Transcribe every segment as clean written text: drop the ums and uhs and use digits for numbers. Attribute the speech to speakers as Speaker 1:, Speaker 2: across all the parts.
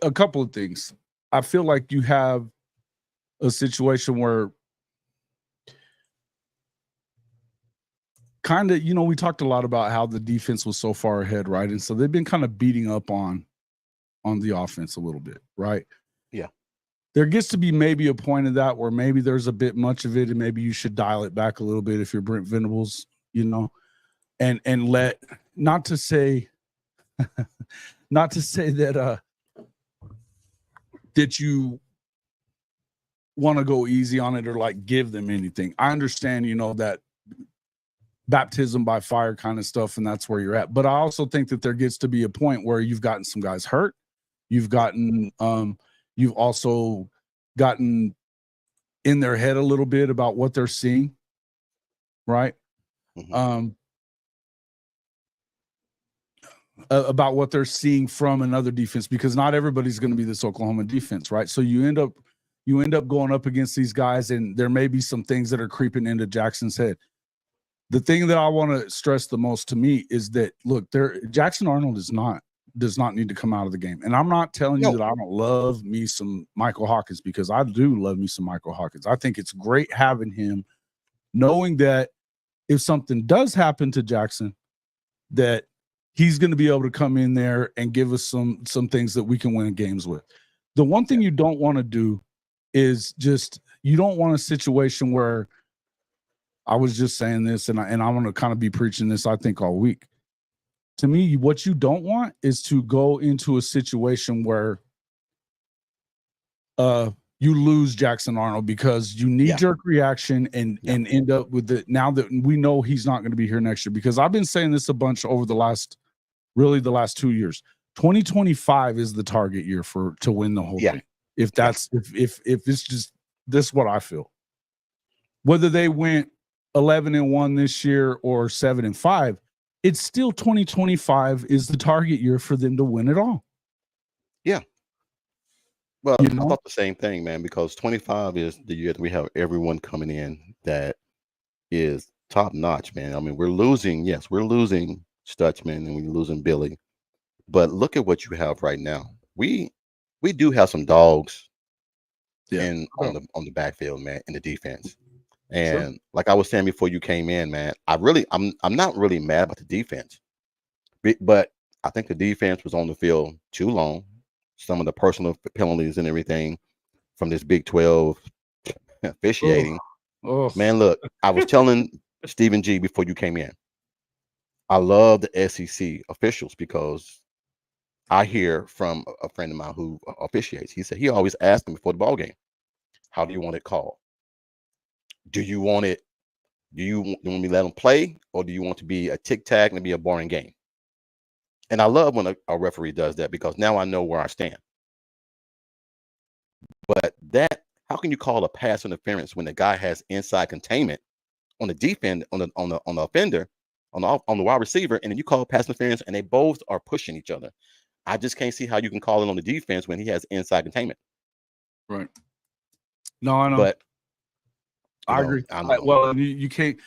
Speaker 1: a couple of things. I feel like you have a situation where kind of, we talked a lot about how the defense was so far ahead, right? And so they've been kind of beating up on the offense a little bit, right?
Speaker 2: Yeah.
Speaker 1: There gets to be maybe a point of that where maybe there's a bit much of it, and maybe you should dial it back a little bit if you're Brent Venables, and let not to say not to say that you want to go easy on it or like give them anything. I understand, that baptism by fire kind of stuff, and that's where you're at. But I also think that there gets to be a point where you've gotten some guys hurt. You've also gotten in their head a little bit about what they're seeing, right?
Speaker 2: Mm-hmm.
Speaker 1: About what they're seeing from another defense, because not everybody's going to be this Oklahoma defense, right? So you end up going up against these guys, and there may be some things that are creeping into Jackson's head. The thing that I want to stress the most to me is that, look, Jackson Arnold does not need to come out of the game. And I'm not telling you that I don't love me some Michael Hawkins, because I do love me some Michael Hawkins. I think it's great having him, knowing that if something does happen to Jackson, that he's going to be able to come in there and give us some things that we can win games with. The one thing you don't want to do is you don't want a situation where, I was just saying this, and I'm going to kind of be preaching this, I think, all week. To me, what you don't want is to go into a situation where you lose Jackson Arnold because you knee-jerk reaction and end up with it now that we know he's not going to be here next year. Because I've been saying this a bunch over the last 2 years. 2025 is the target year to win the whole thing. If it's just this is what I feel. Whether they went 11-1 this year or 7-5, it's still 2025 is the target year for them to win it all.
Speaker 2: Yeah. Well, I thought the same thing, man, because 25 is the year that we have everyone coming in that is top notch, man. I mean, we're losing Stutzman and we're losing Billy, but look at what you have right now. We do have some dogs on the backfield, man, in the defense. And like I was saying before you came in, man, I'm not really mad about the defense, but I think the defense was on the field too long. Some of the personal penalties and everything from this Big 12 officiating. Man, look, I was telling Stephen G before you came in, I love the SEC officials because I hear from a friend of mine who officiates. He said he always asks them before the ball game, how do you want it called? Do you want me to let them play, or do you want to be a tic-tac and be a boring game? And I love when a referee does that, because now I know where I stand. But how can you call a pass interference when the guy has inside containment on the defense, on the offender, on the wide receiver, and then you call pass interference and they both are pushing each other? I just can't see how you can call it on the defense when he has inside containment.
Speaker 1: Right. No, I know.
Speaker 2: But
Speaker 1: I agree. Well, you can't.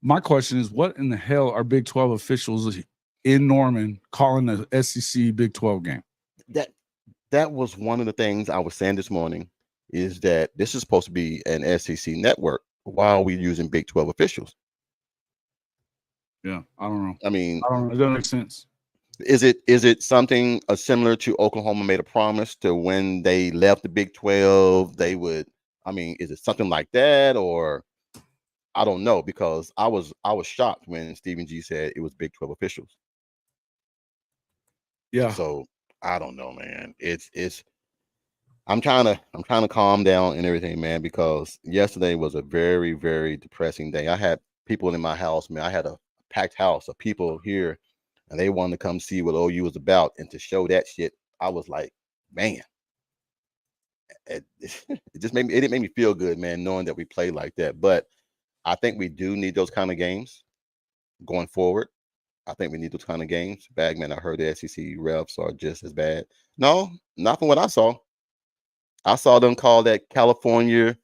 Speaker 1: My question is, what in the hell are Big 12 officials in Norman calling the SEC Big 12 game?
Speaker 2: That was one of the things I was saying this morning, is that this is supposed to be an SEC network. Why are we using Big 12 officials?
Speaker 1: Yeah, I don't know.
Speaker 2: I mean,
Speaker 1: it doesn't make sense.
Speaker 2: Is it something similar to Oklahoma made a promise to when they left the Big 12, they would, I mean, is it something like that, or I don't know, because I was shocked when Stephen G said it was Big 12 officials.
Speaker 1: Yeah.
Speaker 2: So I don't know, man. I'm trying to calm down and everything, man, because yesterday was a very, very depressing day. I had people in my house, man. I had a packed house of people here, and they wanted to come see what OU was about, and to show that shit, I was like, man, it didn't make me feel good, man, knowing that we played like that. But I think we do need those kind of games going forward. I think we need those kind of games. Bagman, I heard the SEC refs are just as bad. No, not from what I saw. I saw them call that California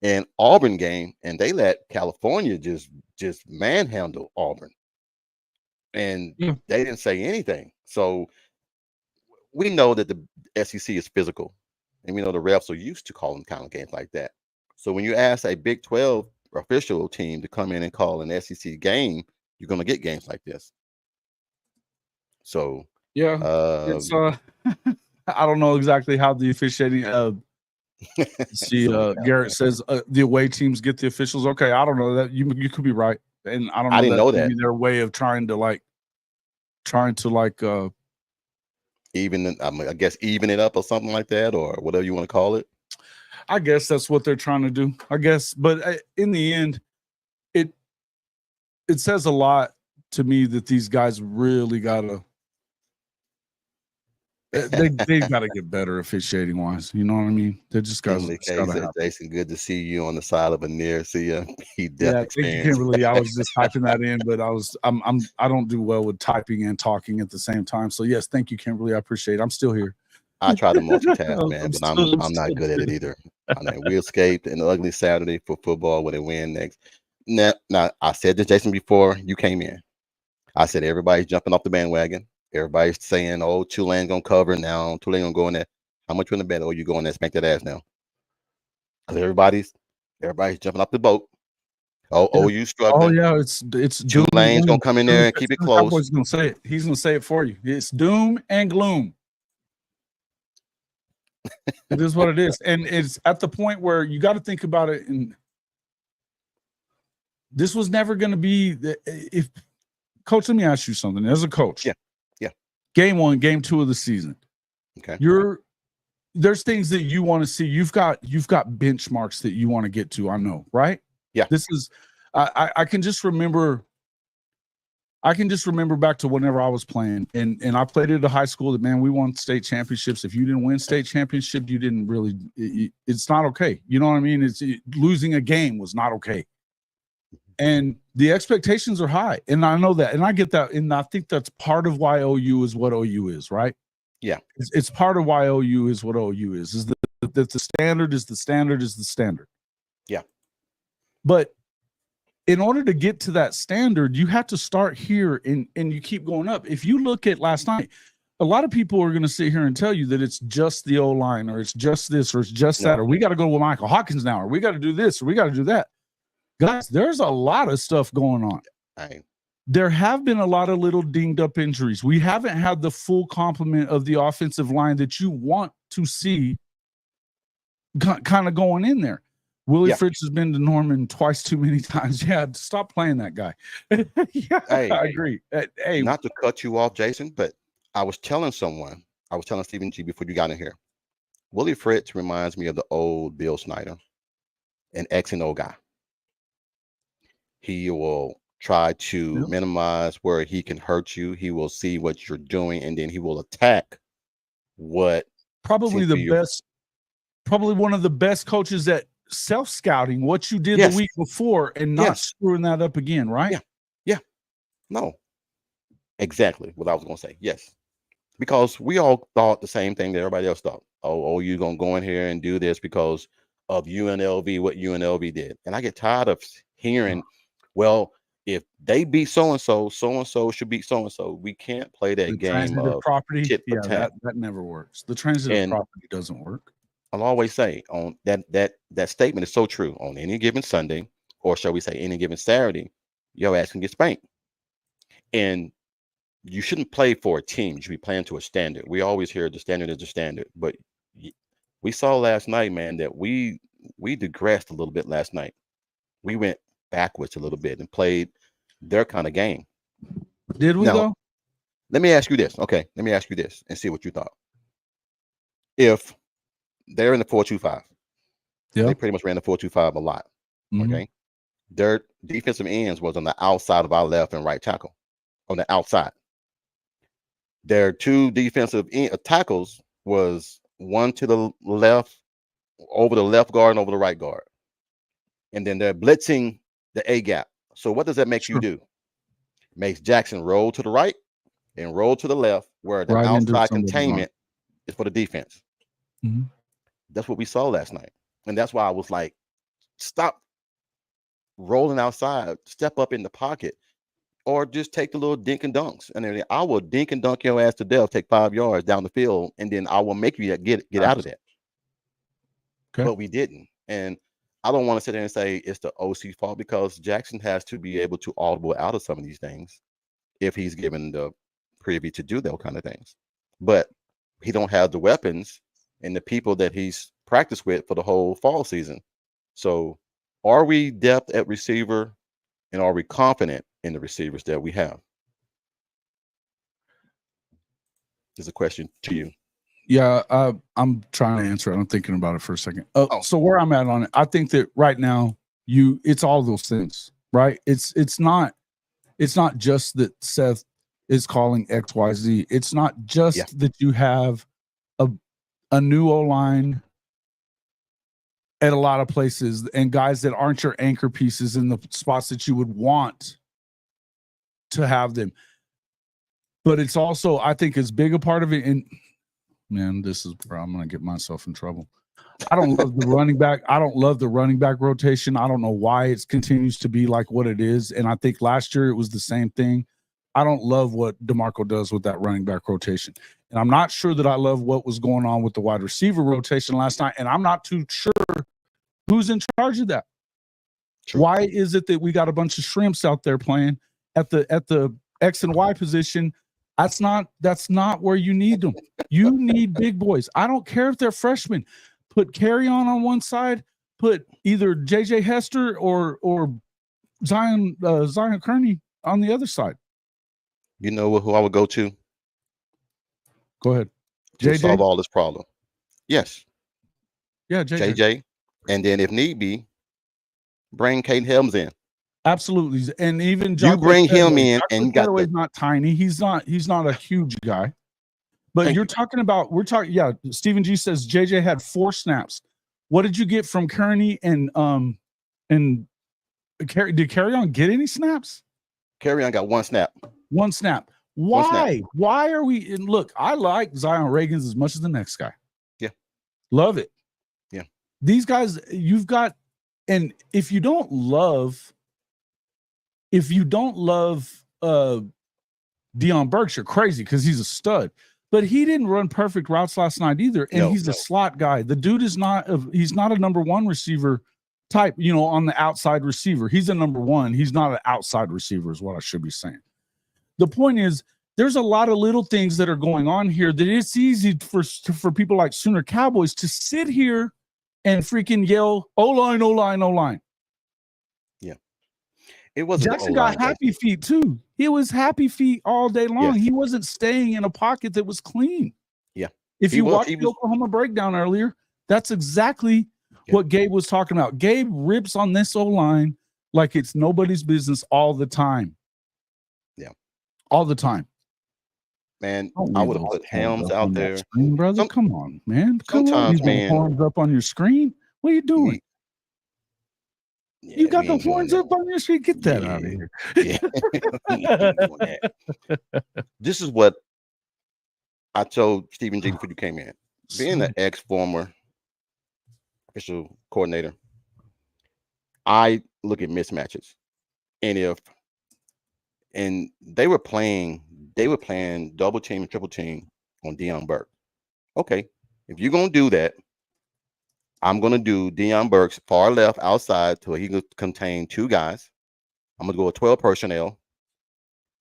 Speaker 2: and Auburn game, and they let California just manhandle Auburn, and they didn't say anything. So we know that the SEC is physical, and we know the refs are used to calling kind of games like that. So when you ask a Big 12 official team to come in and call an SEC game, you're going to get games like this. So
Speaker 1: yeah, it's I don't know exactly how the officiating. See, Garrett says the away teams get the officials. Okay, I don't know that you could be right, and I don't know.
Speaker 2: I didn't know that.
Speaker 1: Their way of trying to
Speaker 2: even I guess even it up or something like that, or whatever you want to call it.
Speaker 1: I guess that's what they're trying to do. I guess, but in the end, it says a lot to me that these guys really gotta. They got to get better officiating wise. You know what I mean? They just got to.
Speaker 2: Jason, good to see you on the side of a near. See ya. He
Speaker 1: definitely can't really. I was just typing that in, but I don't do well with typing and talking at the same time. So yes, thank you, Kimberly. I appreciate it. I'm still here.
Speaker 2: I try to multitask, man, but I'm not good at it either. I mean, we escaped an ugly Saturday for football when they win next. Now, I said to Jason before you came in. I said everybody's jumping off the bandwagon. Everybody's saying, "Oh, Tulane gonna cover now. Tulane gonna go in there. How much you in the bet? Oh, you going there, spank that ass now." Because everybody's jumping off the boat. Oh, you struggling?
Speaker 1: Oh yeah, it's
Speaker 2: Tulane's gonna come in there and keep it close.
Speaker 1: Cowboy's gonna say it. He's gonna say it for you. It's doom and gloom. It is what it is, and it's at the point where you got to think about it. And this was never going to be if. Coach, let me ask you something. As a coach,
Speaker 2: yeah.
Speaker 1: Game 1, game 2 of the season.
Speaker 2: Okay.
Speaker 1: There's things that you want to see. You've got benchmarks that you want to get to. I know, right?
Speaker 2: Yeah.
Speaker 1: This is. I can just remember. I can just remember back to whenever I was playing, and I played at a high school that, man, we won state championships. If you didn't win state championship, you didn't really. It's not okay. You know what I mean? Losing a game was not okay. And the expectations are high, and I know that, and I get that, and I think that's part of why OU is what OU is, right?
Speaker 2: Yeah,
Speaker 1: it's part of why OU is what OU is that the standard is the standard is the standard.
Speaker 2: Yeah,
Speaker 1: but in order to get to that standard, you have to start here, and you keep going up. If you look at last night, a lot of people are going to sit here and tell you that it's just the O-line, or it's just this, or it's just that, or we got to go with Michael Hawkins now, or we got to do this, or we got to do that. Guys, there's a lot of stuff going on. There have been a lot of little dinged up injuries. We haven't had the full complement of the offensive line that you want to see kind of going in there. Willie Fritz has been to Norman twice too many times. Yeah, stop playing that guy. I agree. Hey,
Speaker 2: not to cut you off, Jason, but I was telling Stephen G before you got in here. Willie Fritz reminds me of the old Bill Snyder, an X and O guy. He will try to minimize where he can hurt you. He will see what you're doing, and then he will attack what.
Speaker 1: Probably one of the best coaches at self-scouting what you did the week before and not screwing that up again, right?
Speaker 2: Yeah. No. Exactly what I was going to say. Yes. Because we all thought the same thing that everybody else thought. Oh, you're going to go in here and do this because of UNLV, what UNLV did. And I get tired of hearing, well, if they beat so-and-so, so-and-so should beat so-and-so. We can't play that game of
Speaker 1: property. That never works. The transitive property doesn't work.
Speaker 2: I'll always say on that statement is so true. On any given Sunday, or shall we say any given Saturday, your ass can get spanked. And you shouldn't play for a team. You should be playing to a standard. We always hear the standard is the standard. But we saw last night, man, that we digressed a little bit last night. We went backwards a little bit and played their kind of game.
Speaker 1: Did we though?
Speaker 2: Let me ask you this. Okay, let me ask you this and see what you thought. If they're in the 4-2-5, they pretty much ran the 4-2-5 a lot. Okay, their defensive ends was on the outside of our left and right tackle, on the outside. Their two defensive tackles was one to the left, over the left guard and over the right guard. And then they're blitzing the A gap. So what does that make you do? Makes Jackson roll to the right and roll to the left, where the outside containment is for the defense. That's what we saw last night. And that's why I was like, stop rolling outside, step up in the pocket. or just take the little dink and dunks. And then I will dink and dunk your ass to death, take 5 yards down the field, and then I will make you get out of that.
Speaker 1: Okay.
Speaker 2: But we didn't. And I don't want to sit there and say it's the OC fault, because Jackson has to be able to audible out of some of these things if he's given the privy to do those kind of things. But he don't have the weapons and the people that he's practiced with for the whole fall season. So are we depth at receiver, and are we confident in the receivers that we have? Is a question to you.
Speaker 1: Yeah, I'm trying to answer it. I'm thinking about it for a second. So where I'm at on it, I think that right now it's all those things, right? It's not just that Seth is calling XYZ. It's not just that you have a new O-line at a lot of places and guys that aren't your anchor pieces in the spots that you would want to have them. But it's also, I think, as big a part of it. And man, this is where I'm going to get myself in trouble. I don't love the running back. I don't love the running back rotation. I don't know why it continues to be like what it is. And I think last year it was the same thing. I don't love what DeMarco does with that running back rotation. And I'm not sure that I love what was going on with the wide receiver rotation last night. And I'm not too sure who's in charge of that. True. Why is it that we got a bunch of shrimps out there playing at the X and Y position? That's not where you need them. You need big boys. I don't care if they're freshmen. Put Kerryon on one side, put either JJ Hester or Zion Kearney on the other side.
Speaker 2: You know who I would go to?
Speaker 1: Go ahead.
Speaker 2: To solve all this problem. Yes.
Speaker 1: Yeah,
Speaker 2: JJ. And then if need be, bring Kate Helms in.
Speaker 1: Absolutely. And even
Speaker 2: you bring him in, and you got
Speaker 1: not tiny. He's not a huge guy. But we're talking, Stephen G says JJ had 4 snaps. What did you get from Kearney and did Kerryon get any snaps?
Speaker 2: Kerryon got 1 snap.
Speaker 1: 1 snap. Why? 1 snap. Why are we? And look, I like Zion Reagans as much as the next guy.
Speaker 2: Yeah.
Speaker 1: Love it.
Speaker 2: Yeah.
Speaker 1: These guys, you've got, and if you don't love Deion Burks, you're crazy, because he's a stud. But he didn't run perfect routes last night either, and he's a slot guy. The dude is he's not a number 1 receiver type, on the outside receiver. He's a number 1. He's not an outside receiver is what I should be saying. The point is, there's a lot of little things that are going on here that it's easy for people like Sooner Cowboys to sit here and freaking yell, O-line, O-line, O-line.
Speaker 2: Yeah. It wasn't
Speaker 1: Jackson got happy feet too. He was happy feet all day long. Yes. He wasn't staying in a pocket that was clean.
Speaker 2: Yeah.
Speaker 1: If you watched the Oklahoma breakdown earlier, that's exactly what Gabe was talking about. Gabe rips on this O-line like it's nobody's business all the time.
Speaker 2: Yeah.
Speaker 1: All the time.
Speaker 2: Man, I would have put Helms out there.
Speaker 1: Screen, brother. Come on, man.
Speaker 2: Sometimes, man.
Speaker 1: Horns up on your screen. What are you doing? You got the horns up on your screen. Get that out of here.
Speaker 2: This is what I told Stephen G before you came in. Being an ex-former official coordinator, I look at mismatches. And they were playing double team and triple team on Deion Burke. Okay, if you're gonna do that, I'm gonna do Deion Burke's far left outside so he can contain 2 guys. I'm gonna go with 12 personnel,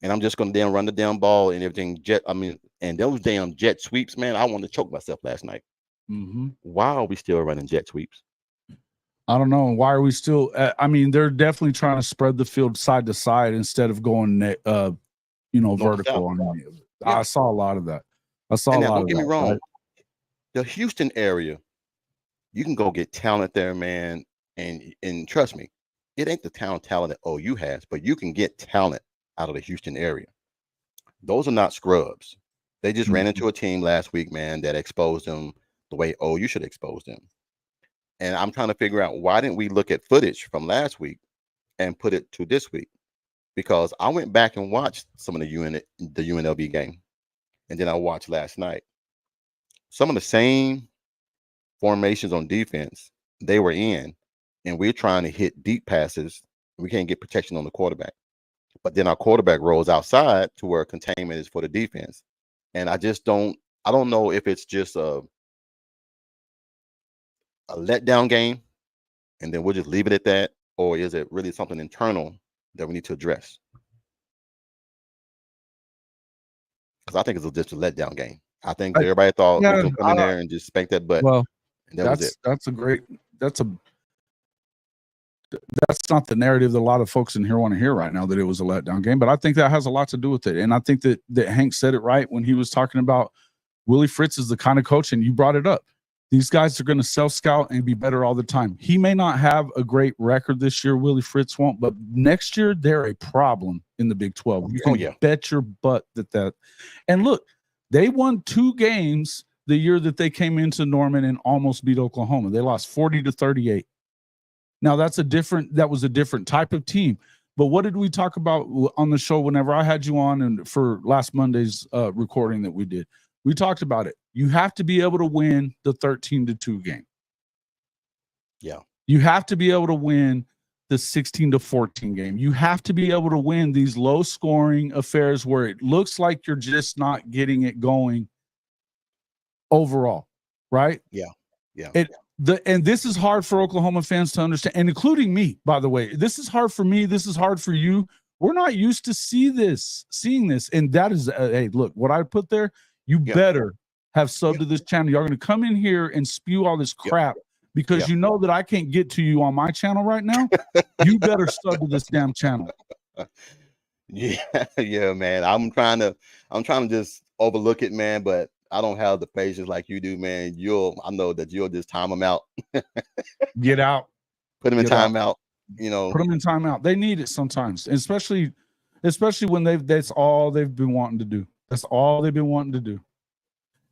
Speaker 2: and I'm just gonna damn run the damn ball and everything. And those damn jet sweeps, man. I wanted to choke myself last night.
Speaker 1: Mm-hmm.
Speaker 2: Why are we still running jet sweeps?
Speaker 1: I don't know. Why are we still? They're definitely trying to spread the field side to side instead of going, vertical. I saw a lot of that.
Speaker 2: Don't get me wrong. Right? The Houston area, you can go get talent there, man. And trust me, it ain't the talent that OU has, but you can get talent out of the Houston area. Those are not scrubs. They just ran into a team last week, man, that exposed them the way OU should expose them. And I'm trying to figure out, why didn't we look at footage from last week and put it to this week? Because I went back and watched some of the UNLV game, and then I watched last night. Some of the same formations on defense they were in, and we're trying to hit deep passes. We can't get protection on the quarterback. but then our quarterback rolls outside to where containment is for the defense. And I don't know if it's just a letdown game and then we'll just leave it at that, or is it really something internal that we need to address? Because I think it's just a letdown game. I think everybody thought we could come in there and just spank that butt.
Speaker 1: Well,
Speaker 2: and that was it.
Speaker 1: That's not the narrative that a lot of folks in here want to hear right now, that it was a letdown game. But I think that has a lot to do with it. And I think that Hank said it right when he was talking about Willie Fritz is the kind of coach, and you brought it up. These guys are going to self-scout and be better all the time. He may not have a great record this year, Willie Fritz won't, but next year they're a problem in the Big 12. You can bet your butt that. And look, they won 2 games the year that they came into Norman and almost beat Oklahoma. They lost 40-38. Now that was a different type of team. But what did we talk about on the show whenever I had you on and for last Monday's recording that we did? We talked about it. You have to be able to win the 13-2 game.
Speaker 2: Yeah.
Speaker 1: You have to be able to win the 16-14 game. You have to be able to win these low scoring affairs where it looks like you're just not getting it going overall. Right?
Speaker 2: Yeah. Yeah.
Speaker 1: And this is hard for Oklahoma fans to understand, and including me, by the way. This is hard for me. This is hard for you. We're not used to seeing this. And that is, hey, look, what I put there, you better have subbed to this channel. You're going to come in here and spew all this crap because you know that I can't get to you on my channel right now. You better sub to this damn channel.
Speaker 2: Yeah, man. I'm trying to just overlook it, man, but I don't have the patience like you do, man. I know that you'll just time them out.
Speaker 1: Get out.
Speaker 2: Put them in timeout.
Speaker 1: Put them in timeout. They need it sometimes, especially when that's all they've been wanting to do. That's all they've been wanting to do.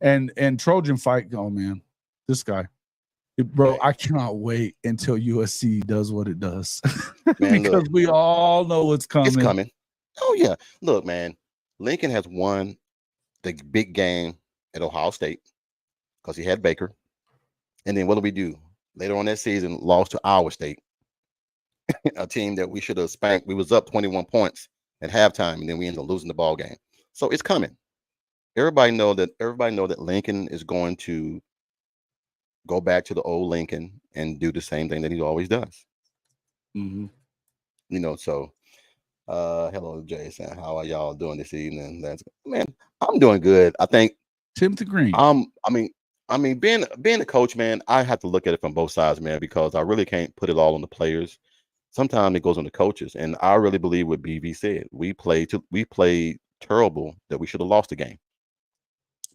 Speaker 1: And Trojan fight, oh man, this guy, bro, I cannot wait until USC does what it does. Man, because we all know what's coming.
Speaker 2: It's coming. Oh yeah. Look, man, Lincoln has won the big game at Ohio State because he had Baker. And then what do we do? Later on that season, lost to Iowa State, a team that we should have spanked. We was up 21 points at halftime, and then we ended up losing the ball game. So it's coming. Everybody know that Lincoln is going to go back to the old Lincoln and do the same thing that he always does.
Speaker 1: Mm-hmm.
Speaker 2: So hello, Jason. How are y'all doing this evening? Man, I'm doing good. I think
Speaker 1: Timothy Green.
Speaker 2: I mean, being a coach, man, I have to look at it from both sides, man, because I really can't put it all on the players. Sometimes it goes on the coaches, and I really believe what BV said. We played terrible that we should have lost the game.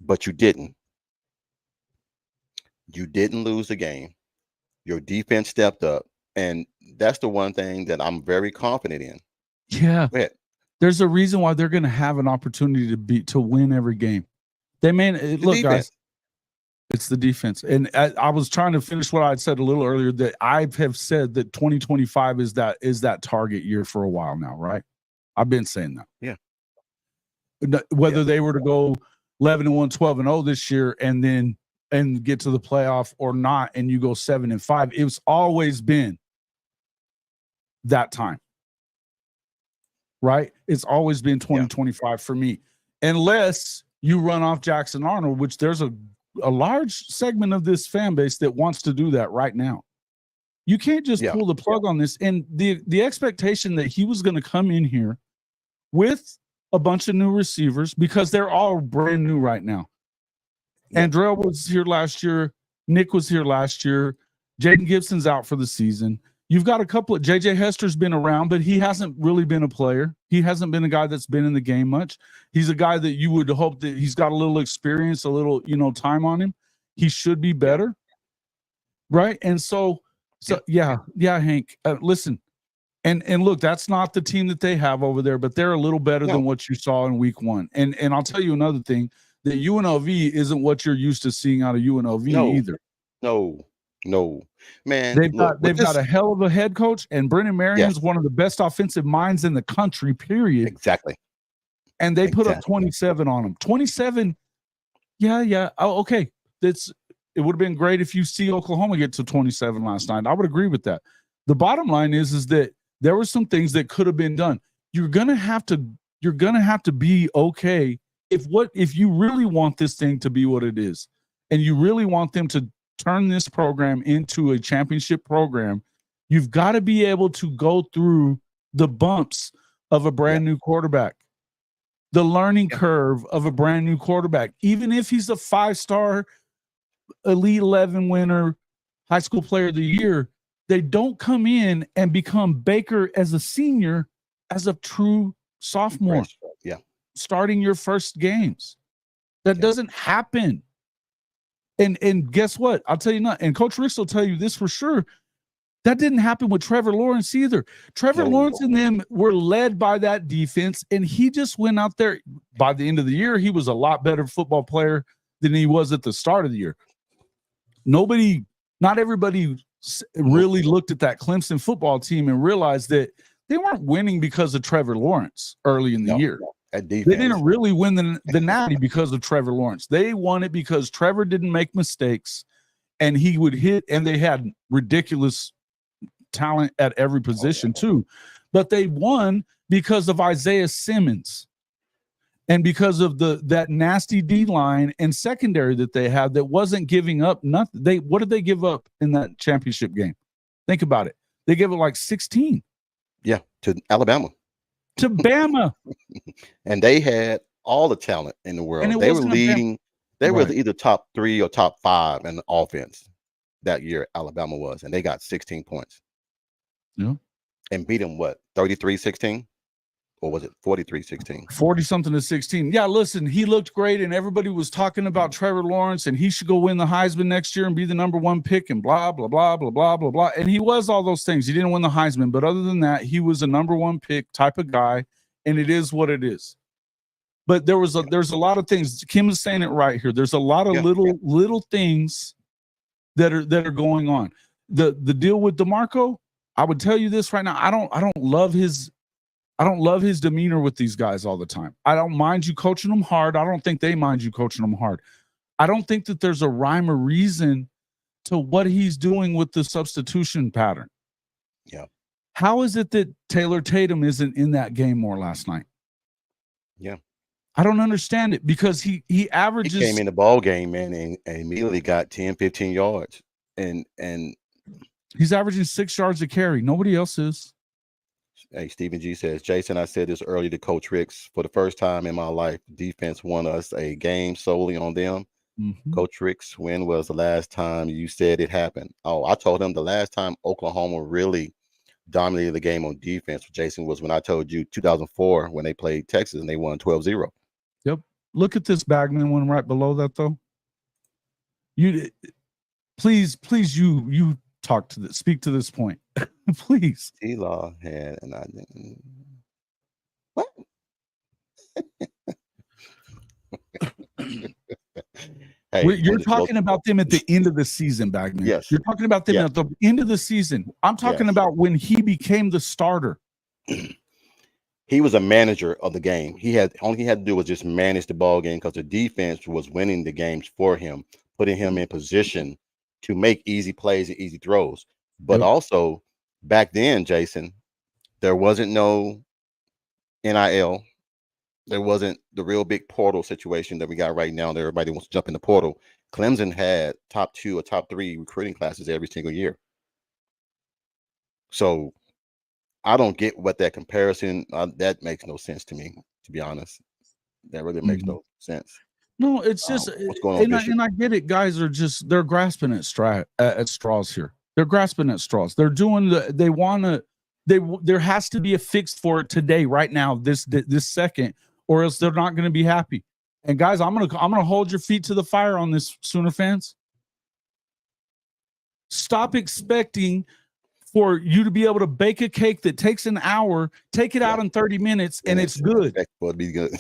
Speaker 2: But you didn't. You didn't lose the game. Your defense stepped up. And that's the one thing that I'm very confident in.
Speaker 1: Yeah. There's a reason why they're going to have an opportunity to win every game. They may look, defense. Guys, it's the defense. And I was trying to finish what I had said a little earlier, that I have said that 2025 is that target year for a while now, right? I've been saying that.
Speaker 2: Yeah.
Speaker 1: Whether they were to go 11-1, 12-0 this year and get to the playoff or not, and you go 7-5, it's always been that time, right? It's always been 2025 for me, unless you run off Jackson Arnold, which there's a large segment of this fan base that wants to do that right now. You can't just pull the plug on this. And the expectation that he was going to come in here with a bunch of new receivers, because they're all brand new right now. Andrell was here last year. Nick was here last year. Jaden Gibson's out for the season. You've got a couple of JJ Hester's been around, but he hasn't really been a player. He hasn't been a guy that's been in the game much. He's a guy that you would hope that he's got a little experience, a little, time on him. He should be better. Right. And so Hank, listen, and look, that's not the team that they have over there, but they're a little better than what you saw in week 1. And I'll tell you another thing, that UNLV isn't what you're used to seeing out of UNLV either.
Speaker 2: No, man.
Speaker 1: They've got a hell of a head coach, and Brennan Marion's one of the best offensive minds in the country, period.
Speaker 2: Exactly.
Speaker 1: And they put up 27 on them. 27. Yeah. Oh, okay. It would have been great if you see Oklahoma get to 27 last night. I would agree with that. The bottom line is that there were some things that could have been done. you're gonna have to be okay if you really want this thing to be what it is, and you really want them to turn this program into a championship program. You've got to be able to go through the bumps of a brand new quarterback, the learning curve of a brand new quarterback, even if he's a 5-star Elite 11 winner, high school player of the year. They don't come in and become Baker as a senior, as a true sophomore, starting your first games. That doesn't happen. And guess what? I'll tell you not. And Coach Ricks will tell you this for sure. That didn't happen with Trevor Lawrence either. Trevor Lawrence and them were led by that defense, and he just went out there. By the end of the year, he was a lot better football player than he was at the start of the year. Not everybody really looked at that Clemson football team and realized that they weren't winning because of Trevor Lawrence early in the year. They didn't really win the Natty because of Trevor Lawrence. They won it because Trevor didn't make mistakes, and he would hit, and they had ridiculous talent at every position too. But they won because of Isaiah Simmons and because of that nasty D line and secondary that they had that wasn't giving up nothing. What did they give up in that championship game? Think about it. They gave it like 16.
Speaker 2: Yeah, to Alabama.
Speaker 1: To Bama.
Speaker 2: And they had all the talent in the world. They were leading. They were either top 3 or top 5 in the offense that year. Alabama was, and they got 16 points.
Speaker 1: Yeah,
Speaker 2: and beat them 33-16, or was it 43-16?
Speaker 1: 40-something to 16. Yeah, listen, he looked great, and everybody was talking about Trevor Lawrence, and he should go win the Heisman next year and be the #1 pick, and blah blah blah blah blah blah blah. And he was all those things. He didn't win the Heisman, but other than that, he was a #1 pick type of guy, and it is what it is. But there's a lot of things. Kim is saying it right here. There's a lot of little things that are going on. The deal with DeMarco, I would tell you this right now. I don't love his demeanor with these guys all the time. I don't mind you coaching them hard. I don't think they mind you coaching them hard. I don't think that there's a rhyme or reason to what he's doing with the substitution pattern.
Speaker 2: Yeah.
Speaker 1: How is it that Taylor Tatum isn't in that game more last night?
Speaker 2: Yeah.
Speaker 1: I don't understand it, because he averages.
Speaker 2: He came in the ball game, man, and immediately got 10, 15 yards. And
Speaker 1: he's averaging 6 yards a carry. Nobody else is.
Speaker 2: Hey, Stephen G says, Jason, I said this earlier to Coach Ricks. For the first time in my life, defense won us a game solely on them.
Speaker 1: Mm-hmm.
Speaker 2: Coach Ricks, when was the last time you said it happened? Oh, I told him the last time Oklahoma really dominated the game on defense, Jason, was when I told you 2004 when they played Texas and they won 12-0.
Speaker 1: Yep. Look at this Bagman one right below that, though. You please you talk to this, speak to this point. Please.
Speaker 2: T-Law had, and I didn't. What? Hey,
Speaker 1: you're talking about them at the end of the season, Bagman.
Speaker 2: Yes.
Speaker 1: You're talking about them at the end of the season. I'm talking about when he became the starter.
Speaker 2: He was a manager of the game. All he had to do was just manage the ball game, because the defense was winning the games for him, putting him in position to make easy plays and easy throws. But also back then, Jason, there wasn't no NIL. There wasn't the real big portal situation that we got right now that everybody wants to jump in the portal. Clemson had top 2 or top 3 recruiting classes every single year. So I don't get what that comparison, that makes no sense to me, to be honest. That really makes no sense.
Speaker 1: No, it's just,
Speaker 2: what's going on,
Speaker 1: and I get it. Guys are just, they're grasping at straws here. They're grasping at straws. They're doing there has to be a fix for it today, right now, this second, or else they're not going to be happy. And guys, I'm going to hold your feet to the fire on this, Sooner fans. Stop expecting for you to be able to bake a cake that takes an hour, take it out in 30 minutes, and it's good.
Speaker 2: It'll be good.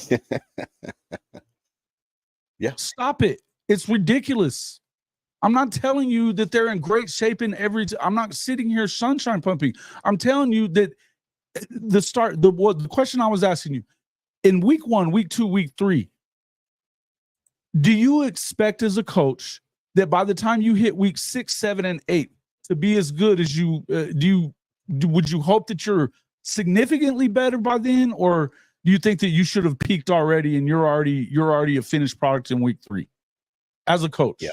Speaker 2: Yeah.
Speaker 1: Stop it. It's ridiculous. I'm not telling you that they're in great shape in I'm not sitting here sunshine pumping. I'm telling you that the question I was asking you, in week 1, week 2, week 3, do you expect as a coach that by the time you hit week 6, 7, and 8 to be as good as you would you hope that you're significantly better by then, or do you think that you should have peaked already and you're already a finished product in week 3 as a coach?
Speaker 2: Yeah.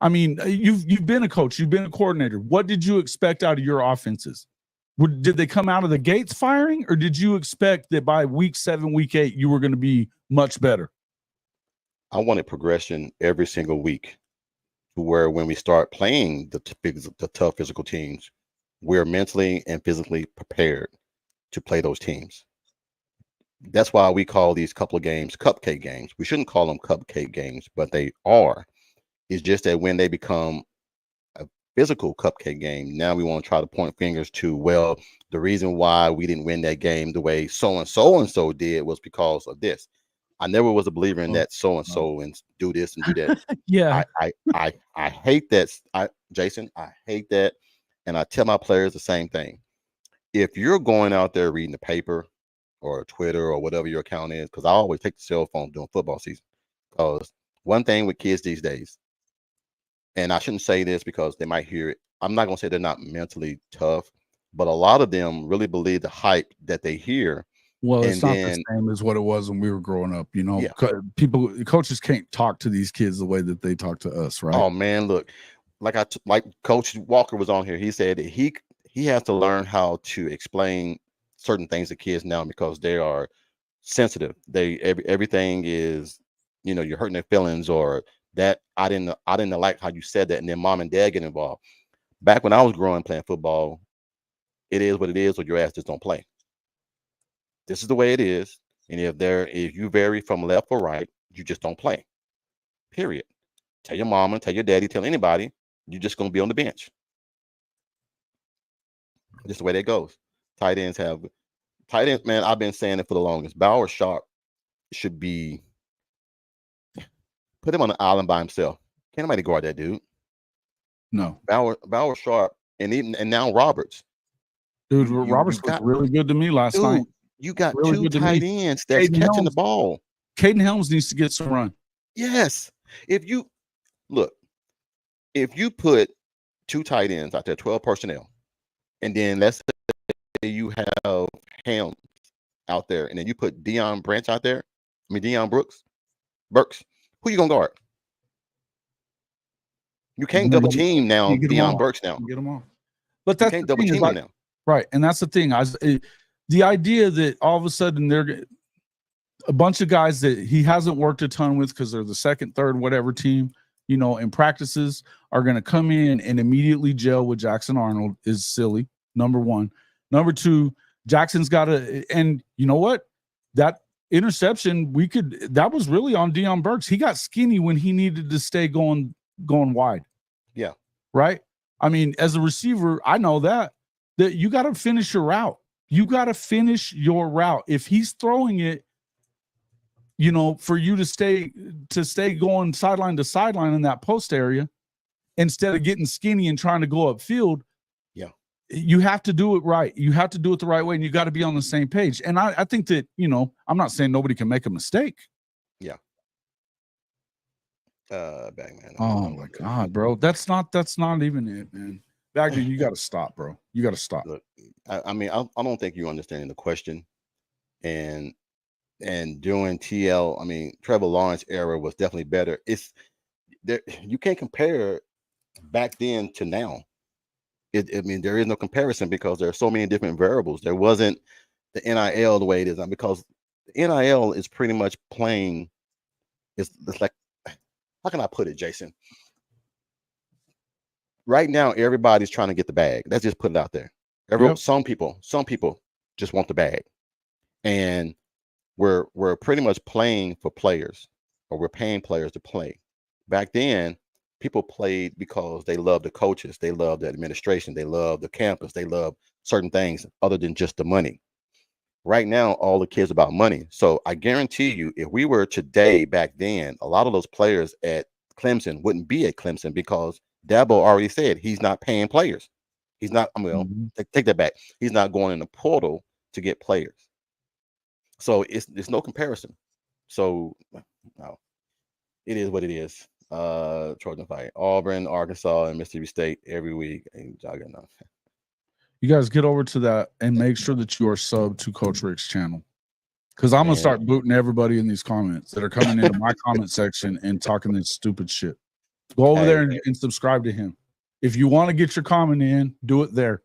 Speaker 1: I mean, you've been a coach, you've been a coordinator. What did you expect out of your offenses? Did they come out of the gates firing, or did you expect that by week 7, week 8, you were going to be much better?
Speaker 2: I wanted progression every single week, to where when we start playing the tough physical teams, we're mentally and physically prepared to play those teams. That's why we call these couple of games cupcake games. We shouldn't call them cupcake games, but they are. It's just that when they become a physical cupcake game, now we want to try to point fingers to, well, the reason why we didn't win that game the way so and so did was because of this. I never was a believer in that so and so and do this and do that.
Speaker 1: Yeah.
Speaker 2: I hate that. Jason, I hate that. And I tell my players the same thing. If you're going out there reading the paper or Twitter or whatever your account is, because I always take the cell phone during football season. Because one thing with kids these days, and I shouldn't say this because they might hear it, I'm not going to say they're not mentally tough, but a lot of them really believe the hype that they hear.
Speaker 1: Well, it's not the same as what it was when we were growing up. You know,
Speaker 2: Yeah.
Speaker 1: Coaches can't talk to these kids the way that they talk to us, right?
Speaker 2: Oh man, look, like Coach Walker was on here. He said that he has to learn how to explain certain things to kids now because they are sensitive. Everything is, you're hurting their feelings, or that I didn't like how you said that, and then mom and dad get involved. Back when I was growing playing football, it is what it is, or your ass just don't play. This is the way it is. And if you vary from left or right, you just don't play. Period. Tell your mama, tell your daddy, tell anybody, you're just going to be on the bench. Just the way that goes. Tight ends, man, I've been saying it for the longest. Bauer Sharp should be, put him on an island by himself. Can't nobody guard that dude.
Speaker 1: No.
Speaker 2: Bauer Sharp, and now Roberts.
Speaker 1: Dude, Roberts was really good to me last night.
Speaker 2: You got really 2 tight ends that's catching the ball.
Speaker 1: Caden Helms needs to get some run.
Speaker 2: Yes. If you put 2 tight ends out there, 12 personnel, and then let's say you have Helms out there, and then you put Deion Brooks out there, Burks, who you gonna guard? You can't double team now Deion Burks now.
Speaker 1: Get them off. But that's
Speaker 2: you can't double team him now.
Speaker 1: Right. And that's the thing. The idea that all of a sudden they're a bunch of guys that he hasn't worked a ton with because they're the second, third, whatever team, in practices are going to come in and immediately gel with Jackson Arnold is silly. Number one. Number two, Jackson's got and you know what? That interception, that was really on Deion Burks. He got skinny when he needed to stay going wide.
Speaker 2: Yeah.
Speaker 1: Right. I mean, as a receiver, I know that you got to finish your route. You got to finish your route. If he's throwing it, for you to stay going sideline to sideline in that post area, instead of getting skinny and trying to go upfield, you have to do it right. You have to do it the right way, and you got to be on the same page. And I think that, I'm not saying nobody can make a mistake.
Speaker 2: Yeah. Bang, man.
Speaker 1: Oh my God, bro. That's not even it, man. Bagman, you got to stop, bro. You got to stop.
Speaker 2: Look, I mean, I don't think you're understanding the question. And during TL, I mean, Trevor Lawrence era was definitely better. It's there. You can't compare back then to now. I mean, there is no comparison because there are so many different variables. There wasn't the NIL the way it is now, because the NIL is pretty much playing. It's like, how can I put it, Jason? Right now, everybody's trying to get the bag. Let's just put it out there. Some people just want the bag, and we're pretty much playing for players, or we're paying players to play. Back then, people played because they loved the coaches, they loved the administration, they loved the campus, they loved certain things other than just the money. Right now, all the kids about money. So I guarantee you, if we were today back then, a lot of those players at Clemson wouldn't be at Clemson because Dabo already said he's not paying players. He's not, take that back. He's not going in the portal to get players. So it's no comparison. So no, it is what it is. Trojan fight. Auburn, Arkansas, and Mississippi State every week. And
Speaker 1: You guys get over to that and make sure that you are subbed to Coach Rick's channel. Because I'm going to start booting everybody in these comments that are coming into my comment section and talking this stupid shit. Go over there and subscribe to him. If you want to get your comment in, do it there.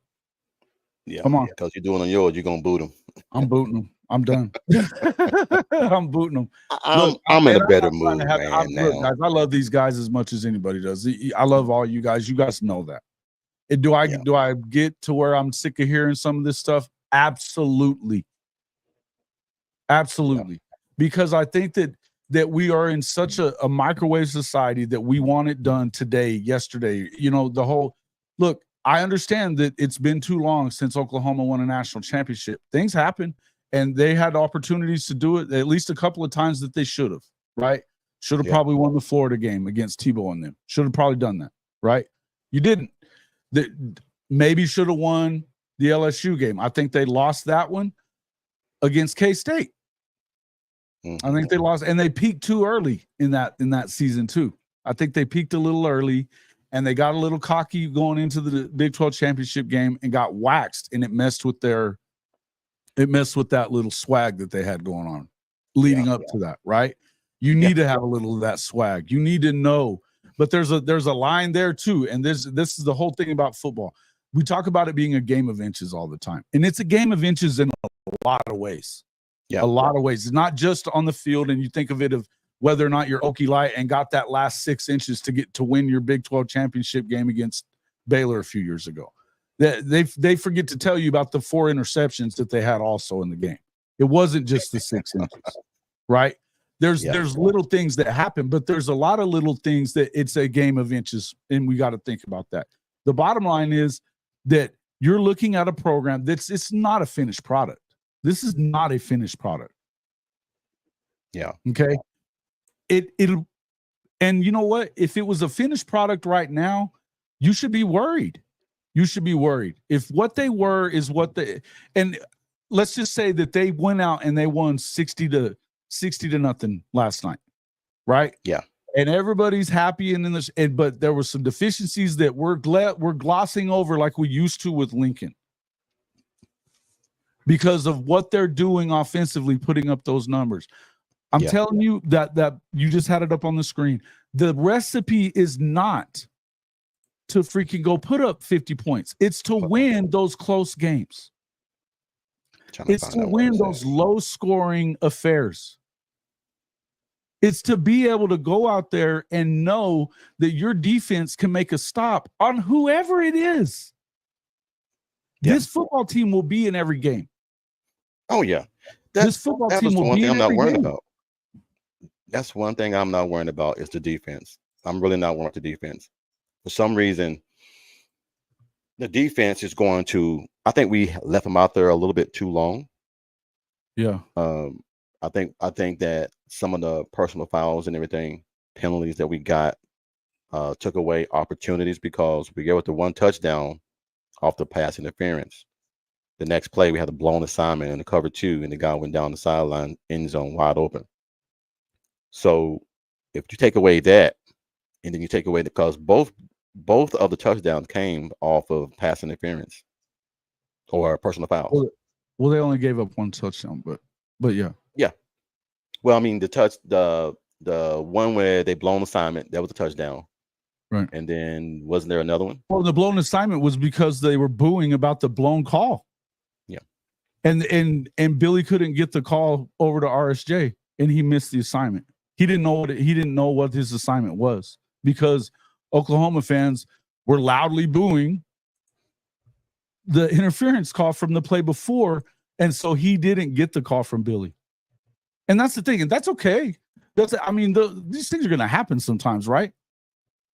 Speaker 2: Yeah,
Speaker 1: come on.
Speaker 2: Because you're doing on yours, you're going to boot him.
Speaker 1: I'm booting them. I'm done. I'm booting them.
Speaker 2: I'm in a better mood, man.
Speaker 1: Look, guys, I love these guys as much as anybody does. I love all you guys. You guys know that. And do I get to where I'm sick of hearing some of this stuff? Absolutely. Absolutely. Yeah. Because I think that we are in such a microwave society that we want it done today, yesterday. You know, the whole look, I understand that it's been too long since Oklahoma won a national championship. Things happen, and they had opportunities to do it at least a couple of times that they should have, right? Should have probably won the Florida game against Tebow and them. Should have probably done that, right? You didn't. Maybe should have won the LSU game. I think they lost that one against K-State. I think they lost, and they peaked too early in that season too. I think they peaked a little early, and they got a little cocky going into the Big 12 championship game and got waxed, and it messed with that little swag that they had going on leading up to that, right? You need to have a little of that swag. You need to know, but there's a line there too, and this is the whole thing about football. We talk about it being a game of inches all the time, and it's a game of inches in a lot of ways. Yeah, a lot of ways. It's not just on the field, and you think of it of whether or not you're Okie Light and got that last 6 inches to get to win your Big 12 championship game against Baylor a few years ago. They forget to tell you about the 4 interceptions that they had also in the game. It wasn't just the 6 inches, right? There's little things that happen, but there's a lot of little things that it's a game of inches, and we got to think about that. The bottom line is that you're looking at a program it's not a finished product. This is not a finished product.
Speaker 2: Yeah.
Speaker 1: Okay. It'll, and you know what? If it was a finished product right now, you should be worried. You should be worried. If what they were is what and let's just say that they went out and they won 60 to nothing last night, right?
Speaker 2: Yeah.
Speaker 1: And everybody's happy but there were some deficiencies that we're glossing over like we used to with Lincoln. Because of what they're doing offensively, putting up those numbers. I'm telling you that you just had it up on the screen. The recipe is not to freaking go put up 50 points. It's to win those close games. It's to win those low-scoring affairs. It's to be able to go out there and know that your defense can make a stop on whoever it is. This football team will be in every game.
Speaker 2: Oh yeah,
Speaker 1: this football team will be in every game.
Speaker 2: That's one thing I'm not worried about is the defense. I'm really not worried about the defense. For some reason, the defense is going to. I think we left them out there a little bit too long.
Speaker 1: Yeah.
Speaker 2: I think that some of the personal fouls and everything, penalties that we got, took away opportunities because we gave it the one touchdown off the pass interference. The next play, we had a blown assignment in the cover 2, and the guy went down the sideline, end zone, wide open. So if you take away that, and then you take away because both of the touchdowns came off of pass interference or personal foul.
Speaker 1: Well, they only gave up one touchdown, but yeah.
Speaker 2: Yeah. Well, I mean, the one where they blown assignment, that was a touchdown.
Speaker 1: Right.
Speaker 2: And then wasn't there another one?
Speaker 1: Well, the blown assignment was because they were booing about the blown call.
Speaker 2: Yeah.
Speaker 1: And Billy couldn't get the call over to RSJ, and he missed the assignment. He didn't know what his assignment was because Oklahoma fans were loudly booing the interference call from the play before, and so he didn't get the call from Billy. And that's the thing, and that's okay. These things are going to happen sometimes, right?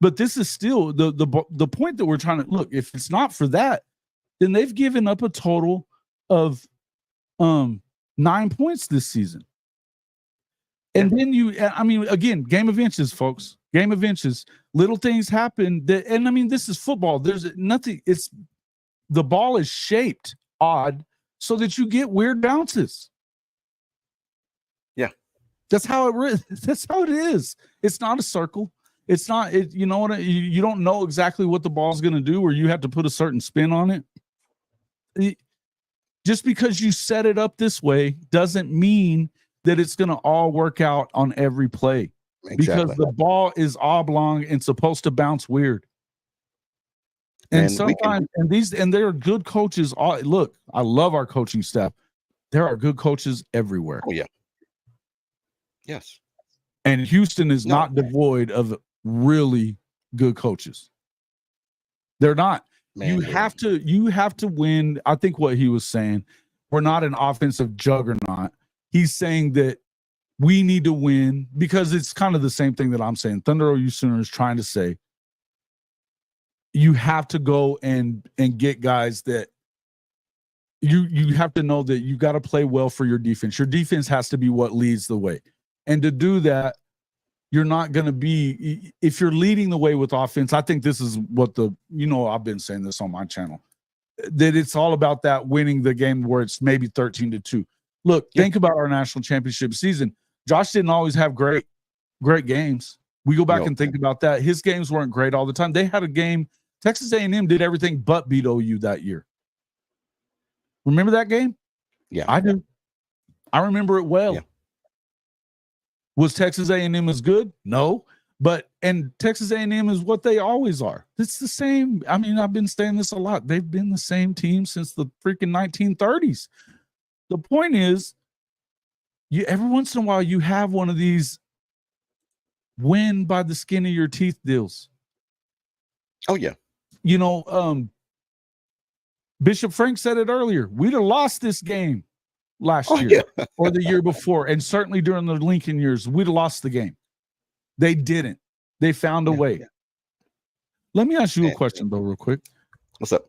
Speaker 1: But this is still the point that we're trying to look. If it's not for that, then they've given up a total of 9 points this season. And then again, game of inches, folks. Game of inches. Little things happen this is football. There's nothing. It's the ball is shaped odd so that you get weird bounces.
Speaker 2: Yeah,
Speaker 1: that's how it is. It's not a circle. It's not. You don't know exactly what the ball's going to do, or you have to put a certain spin on it. just because you set it up this way doesn't mean that it's going to all work out on every play.
Speaker 2: Exactly.
Speaker 1: Because the ball is oblong and supposed to bounce weird. And sometimes, and there are good coaches. Look, I love our coaching staff. There are good coaches everywhere.
Speaker 2: Oh yeah. Yes.
Speaker 1: And Houston is not devoid of really good coaches. They're not. You have to win. I think what he was saying, we're not an offensive juggernaut. He's saying that we need to win because it's kind of the same thing that I'm saying. Thunder OU Sooner is trying to say you have to go and get guys that you have to know that you got to play well for your defense. Your defense has to be what leads the way. And to do that, you're not going to be, if you're leading the way with offense, I think this is what I've been saying this on my channel, that it's all about that winning the game where it's maybe 13-2. Look, think about our national championship season. Josh didn't always have great games. We go back and think about that. His games weren't great all the time. They had a game. Texas A&M did everything but beat OU that year. Remember that game?
Speaker 2: Yeah,
Speaker 1: I do. I remember it well.
Speaker 2: Yeah.
Speaker 1: Was Texas A&M as good? No. And Texas A&M is what they always are. It's the same. I mean, I've been saying this a lot. They've been the same team since the freaking 1930s. The point is, every once in a while, you have one of these win by the skin of your teeth deals.
Speaker 2: Oh, yeah.
Speaker 1: Bishop Frank said it earlier. We'd have lost this game last year or the year before, and certainly during the Lincoln years, we'd have lost the game. They didn't. They found a way. Yeah. Let me ask you a question, though, real quick.
Speaker 2: What's up?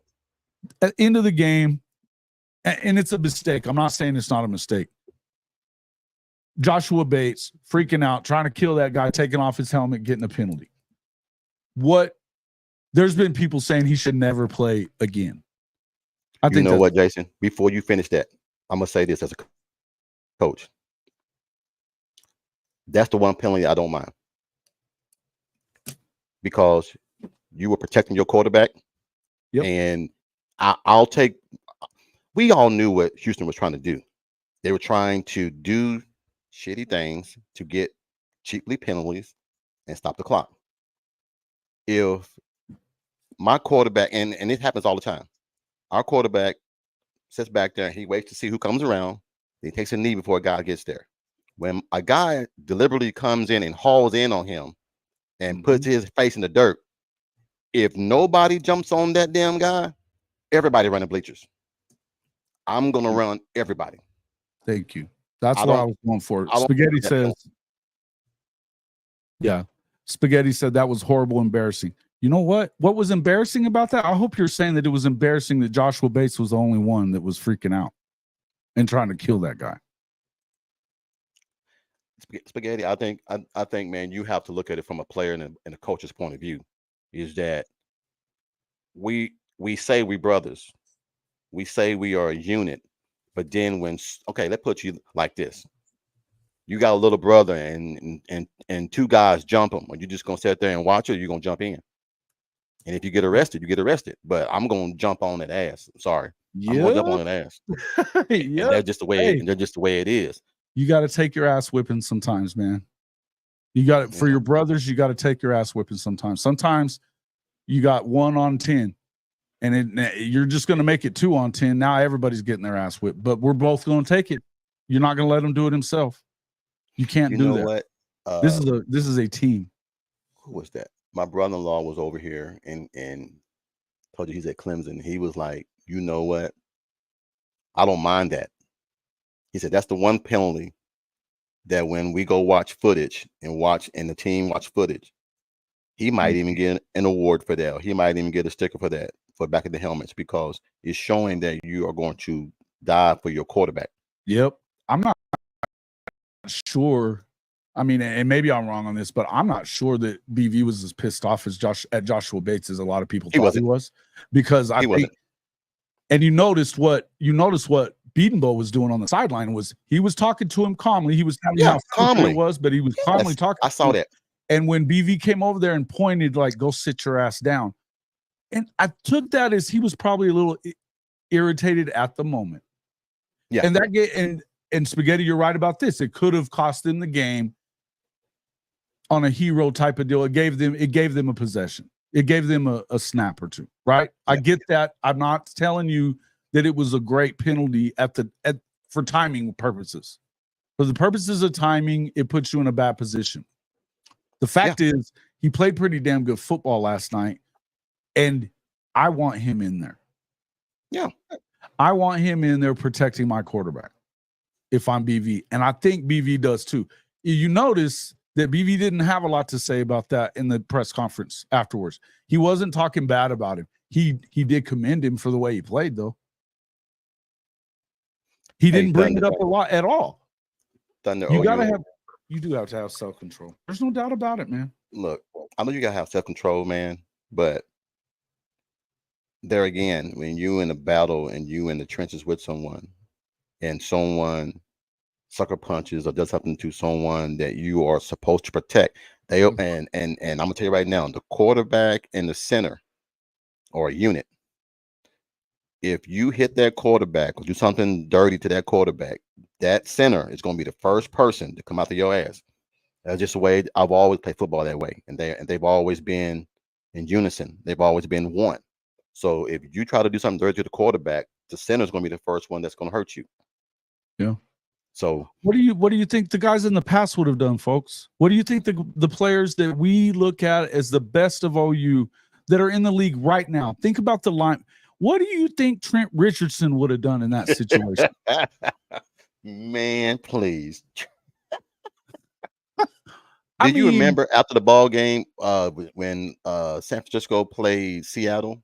Speaker 1: At the end of the game, and it's a mistake. I'm not saying it's not a mistake. Joshua Bates freaking out, trying to kill that guy, taking off his helmet, getting a penalty. There's been people saying he should never play again. I think
Speaker 2: what, Jason? Before you finish that, I'm gonna say this as a coach. That's the one penalty I don't mind, because you were protecting your quarterback.
Speaker 1: Yep.
Speaker 2: And I'll take. We all knew what Houston was trying to do. They were trying to do shitty things to get cheaply penalties and stop the clock. If my quarterback, and it happens all the time, our quarterback sits back there, he waits to see who comes around, he takes a knee before a guy gets there. When a guy deliberately comes in and hauls in on him and puts his face in the dirt, if nobody jumps on that damn guy, everybody running bleachers. I'm gonna run everybody.
Speaker 1: Thank you. That's what I was going for. Spaghetti says, Spaghetti said that was horrible, embarrassing. You know what? What was embarrassing about that? I hope you're saying that it was embarrassing that Joshua Bates was the only one that was freaking out and trying to kill that guy.
Speaker 2: Spaghetti, I think, man, you have to look at it from a player and a coach's point of view. Is that we say we brothers, we say we are a unit, but then let's put you like this. You got a little brother and two guys jump him. Are you just gonna sit there and watch it? Or you're gonna jump in? And if you get arrested, you get arrested. But I'm gonna jump on that ass. I'm sorry. I'm gonna jump on that ass. And that's just the way. That's just the way it is.
Speaker 1: You got to take your ass whipping sometimes, man. You got it for your brothers. You got to take your ass whipping sometimes. Sometimes you got 1 on 10, and you're just gonna make it 2 on 10. Now everybody's getting their ass whipped, but we're both gonna take it. You're not gonna let him do it himself. You can't do that.
Speaker 2: What?
Speaker 1: This is a team.
Speaker 2: Who was that? My brother-in-law was over here and told you he's at Clemson. He was like, you know what? I don't mind that. He said that's the one penalty that when we go watch footage and the team watch footage, he might even get an award for that. Or he might even get a sticker for that, for back of the helmets, because it's showing that you are going to die for your quarterback.
Speaker 1: Yep. I'm not sure. I mean, and maybe I'm wrong on this, but I'm not sure that BV was as pissed off as Joshua Bates as a lot of people thought he was, because I think, and you noticed what Beatenbow was doing on the sideline was he was talking to him calmly. He was telling him how calmly it was, but he was calmly talking.
Speaker 2: I saw that.
Speaker 1: And when BV came over there and pointed, like, go sit your ass down. And I took that as he was probably a little, irritated at the moment.
Speaker 2: Yeah.
Speaker 1: And that get and Spaghetti, you're right about this. It could have cost them the game on a hero type of deal. It gave them a possession. It gave them a snap or two, right? Yeah. I get that. I'm not telling you that it was a great penalty for timing purposes. For the purposes of timing, it puts you in a bad position. The fact is, he played pretty damn good football last night, and I want him in there.
Speaker 2: Yeah.
Speaker 1: I want him in there protecting my quarterback if I'm BV. And I think BV does too. You notice that BV didn't have a lot to say about that in the press conference afterwards. He wasn't talking bad about him. He did commend him for the way he played, though. He didn't bring it up a lot at all. You do have to have self-control. There's no doubt about it, man.
Speaker 2: Look, I know you gotta have self-control, man, but there again, when you in a battle and you in the trenches with someone and someone sucker punches or does something to someone that you are supposed to protect, and I'm gonna tell you right now, the quarterback and the center or a unit, if you hit that quarterback or do something dirty to that quarterback, that center is going to be the first person to come out of your ass. That's just the way I've always played football that way. And they've always been in unison. They've always been one. So if you try to do something dirty to the quarterback, the center is going to be the first one that's going to hurt you.
Speaker 1: Yeah.
Speaker 2: So
Speaker 1: what do you think the guys in the past would have done, folks? What do you think the players that we look at as the best of OU that are in the league right now? Think about the line. What do you think Trent Richardson would have done in that situation?
Speaker 2: Man, please. Did you remember after the ball game when San Francisco played Seattle?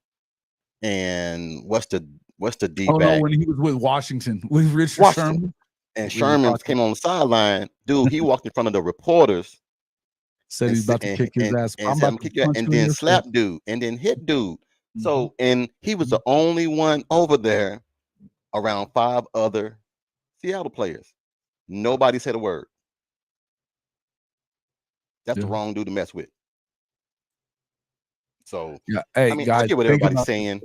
Speaker 2: And what's the D back?
Speaker 1: No, when he was with Washington with Richard Sherman.
Speaker 2: And Sherman came on the sideline. Dude, he walked in front of the reporters.
Speaker 1: Said he's about to kick his ass.
Speaker 2: And then slap dude and then hit dude. So, and he was the only one over there around 5 other Seattle players. Nobody said a word. That's the wrong dude to mess with. So,
Speaker 1: hey,
Speaker 2: I mean,
Speaker 1: guys,
Speaker 2: I get what everybody's saying.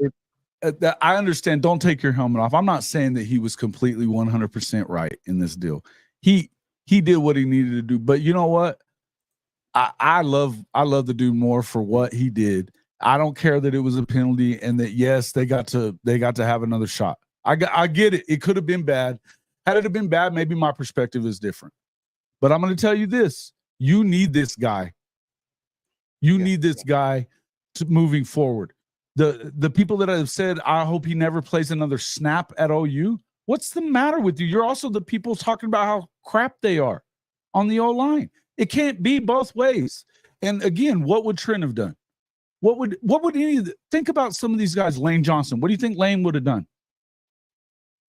Speaker 1: I understand. Don't take your helmet off. I'm not saying that he was completely 100% right in this deal. He did what he needed to do. But you know what? I love the dude more for what he did. I don't care that it was a penalty and that yes, they got to have another shot. I get it. It could have been bad. Had it have been bad, maybe my perspective is different. But I'm going to tell you this: you need this guy. You need this guy to moving forward. The people that have said, I hope he never plays another snap at OU. What's the matter with you? You're also the people talking about how crap they are on the O-line. It can't be both ways. And again, what would Trent have done? What would think about some of these guys? Lane Johnson. What do you think Lane would have done?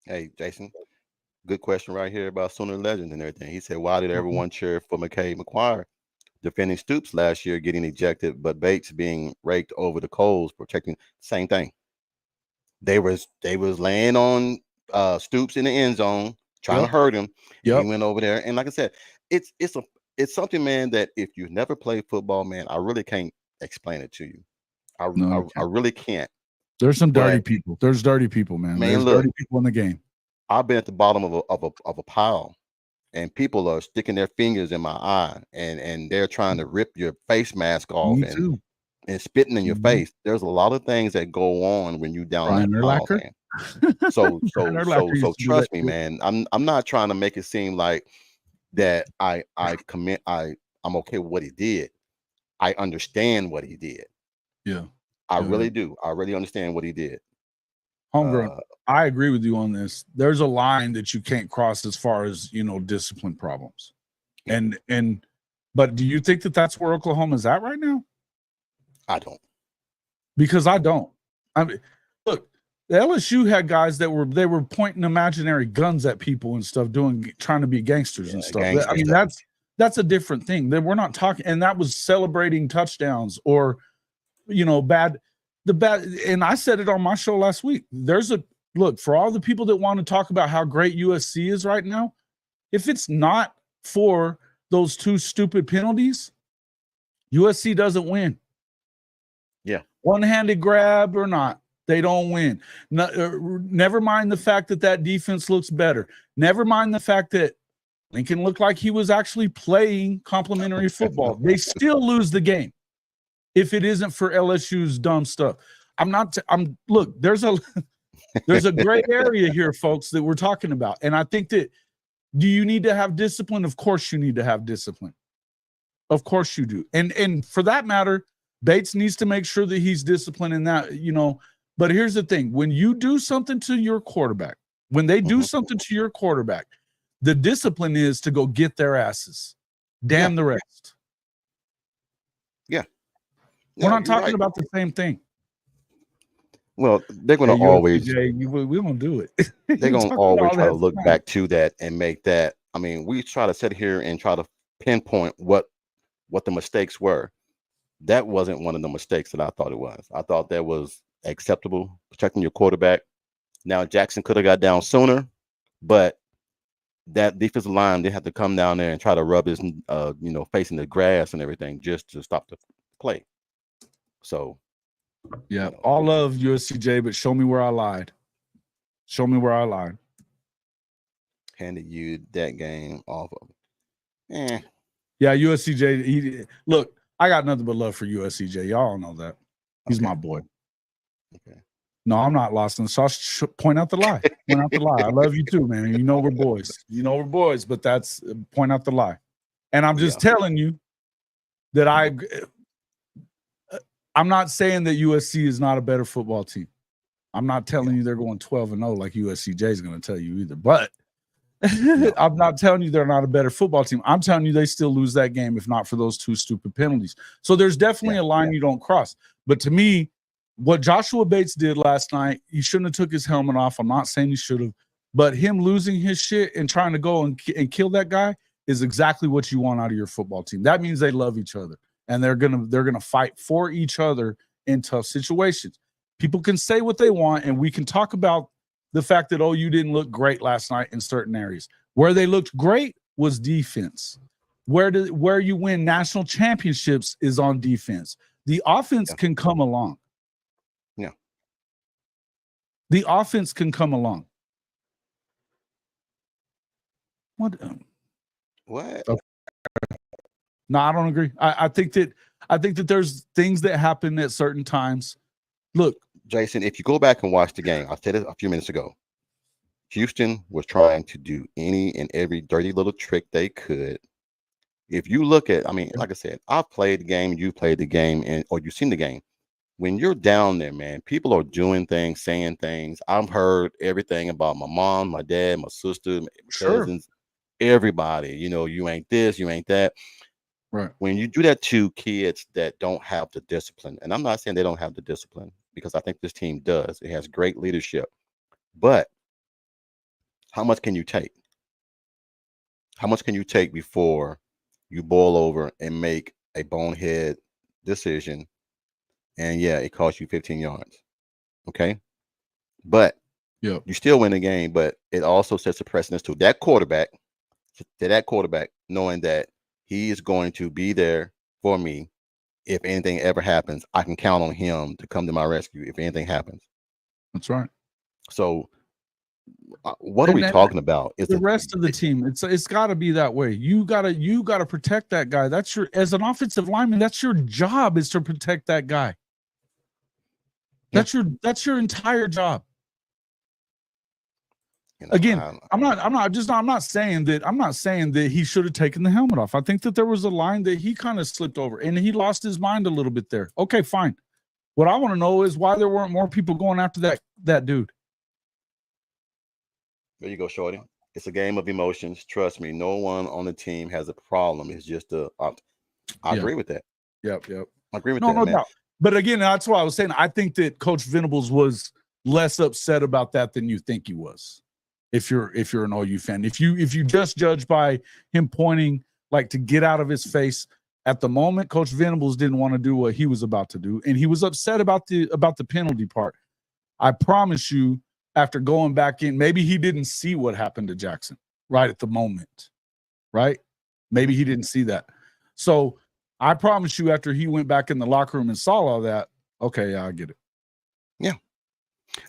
Speaker 2: Hey, Jason, good question right here about Sooner Legends and everything. He said, why did everyone cheer for McKay McGuire defending Stoops last year, getting ejected, but Bates being raked over the coals, protecting? Same thing. They was laying on Stoops in the end zone, trying to hurt him. He went over there, and like I said, it's something, man, that if you've never played football, man, I really can't explain it to you. I really can't.
Speaker 1: There's some dirty people. There's dirty people, man. There's dirty people in the game.
Speaker 2: I've been at the bottom of a pile, and people are sticking their fingers in my eye, and they're trying to rip your face mask off and spitting in your face. There's a lot of things that go on when you down in that pile, man. So trust me, man. I'm not trying to make it seem like that I'm okay with what he did. I understand what he did.
Speaker 1: Yeah.
Speaker 2: I really do. I really understand what he did.
Speaker 1: Homegrown, I agree with you on this. There's a line that you can't cross as far as, discipline problems. But do you think that that's where Oklahoma's at right now?
Speaker 2: I don't.
Speaker 1: Because I don't. I mean, look, the LSU had guys that were pointing imaginary guns at people and stuff, trying to be gangsters and stuff. I mean, that's a different thing. That we're not talking, and that was celebrating touchdowns or, bad. And I said it on my show last week. Look, for all the people that want to talk about how great USC is right now, if it's not for those 2 stupid penalties, USC doesn't win.
Speaker 2: Yeah.
Speaker 1: One-handed grab or not, They don't win. Never mind the fact that defense looks better. Never mind the fact that Lincoln looked like he was actually playing complimentary football. They still lose the game if it isn't for LSU's dumb stuff. Look, there's a gray area here, folks, that we're talking about. And I think that, do you need to have discipline? Of course you need to have discipline. Of course you do. And for that matter, Bates needs to make sure that he's disciplined in that, But here's the thing. When you do something to your quarterback, when they do something to your quarterback, the discipline is to go get their asses. Damn the rest.
Speaker 2: Yeah.
Speaker 1: We're not talking about the same thing.
Speaker 2: Well, they're going to always.
Speaker 1: We won't do it.
Speaker 2: They're going to always try to look back to that and make that. I mean, we try to sit here and try to pinpoint what the mistakes were. That wasn't one of the mistakes that I thought it was. I thought that was acceptable, protecting your quarterback. Now, Jackson could have got down sooner, but that defensive line didn't have to come down there and try to rub his, face in the grass and everything just to stop the play. So,
Speaker 1: yeah, all love USCJ, but show me where I lied. Show me where I lied.
Speaker 2: Handed you that game off of.
Speaker 1: Yeah, USCJ. Look, I got nothing but love for USCJ. Y'all know that. He's my boy.
Speaker 2: Okay.
Speaker 1: No, I'm not lost in the sauce. Point out the lie. Point out the lie. I love you too, man. You know we're boys. But that's point out the lie. And I'm just telling you that I'm not saying that USC is not a better football team. I'm not telling you they're going 12-0 like USCJ is going to tell you either. But I'm not telling you they're not a better football team. I'm telling you they still lose that game if not for those two stupid penalties. So there's definitely a line you don't cross. But to me, what Joshua Bates did last night, he shouldn't have took his helmet off. I'm not saying he should have. But him losing his shit and trying to go and kill that guy is exactly what you want out of your football team. That means they love each other. And they're gonna fight for each other in tough situations. People can say what they want, and we can talk about the fact that, you didn't look great last night in certain areas. Where they looked great was defense. Where you win national championships is on defense. The offense can come along.
Speaker 2: Yeah.
Speaker 1: The offense can come along. What?
Speaker 2: What?
Speaker 1: Okay. No, I don't agree. I think that there's things that happen at certain times. Look,
Speaker 2: Jason, if you go back and watch the game, I said it a few minutes ago. Houston was trying to do any and every dirty little trick they could. If you look at, like I said, I've played the game, you played the game, or you've seen the game. When you're down there, man, people are doing things, saying things. I've heard everything about my mom, my dad, my sister, my cousins, everybody. You ain't this, you ain't that.
Speaker 1: Right.
Speaker 2: When you do that to kids that don't have the discipline, and I'm not saying they don't have the discipline, because I think this team does. It has great leadership. But how much can you take? How much can you take before you boil over and make a bonehead decision? And it costs you 15 yards. Okay. But you still win the game, but it also sets a precedence to that quarterback, knowing that he is going to be there for me. If anything ever happens, I can count on him to come to my rescue if anything happens.
Speaker 1: That's right.
Speaker 2: So what are we talking about?
Speaker 1: It's the rest of the team. It's got to be that way. You gotta protect that guy. That's as an offensive lineman, that's your job, is to protect that guy. That's your entire job. Again, I'm not saying that he should have taken the helmet off. I think that there was a line that he kind of slipped over and he lost his mind a little bit there. Okay, fine. What I want to know is why there weren't more people going after that dude.
Speaker 2: There you go, Shorty. It's a game of emotions. Trust me, no one on the team has a problem. It's just I agree with that.
Speaker 1: Yep.
Speaker 2: I agree with that,
Speaker 1: no
Speaker 2: man.
Speaker 1: doubt. But again, that's why I was saying I think that Coach Venables was less upset about that than you think he was. If you're an OU fan, if you just judge by him pointing like to get out of his face at the moment, Coach Venables didn't want to do what he was about to do, and he was upset about the penalty part. I promise you, after going back in, maybe he didn't see what happened to Jackson right at the moment, right? Maybe he didn't see that. So I promise you, after he went back in the locker room and saw all that, okay, yeah, I get it.
Speaker 2: Yeah.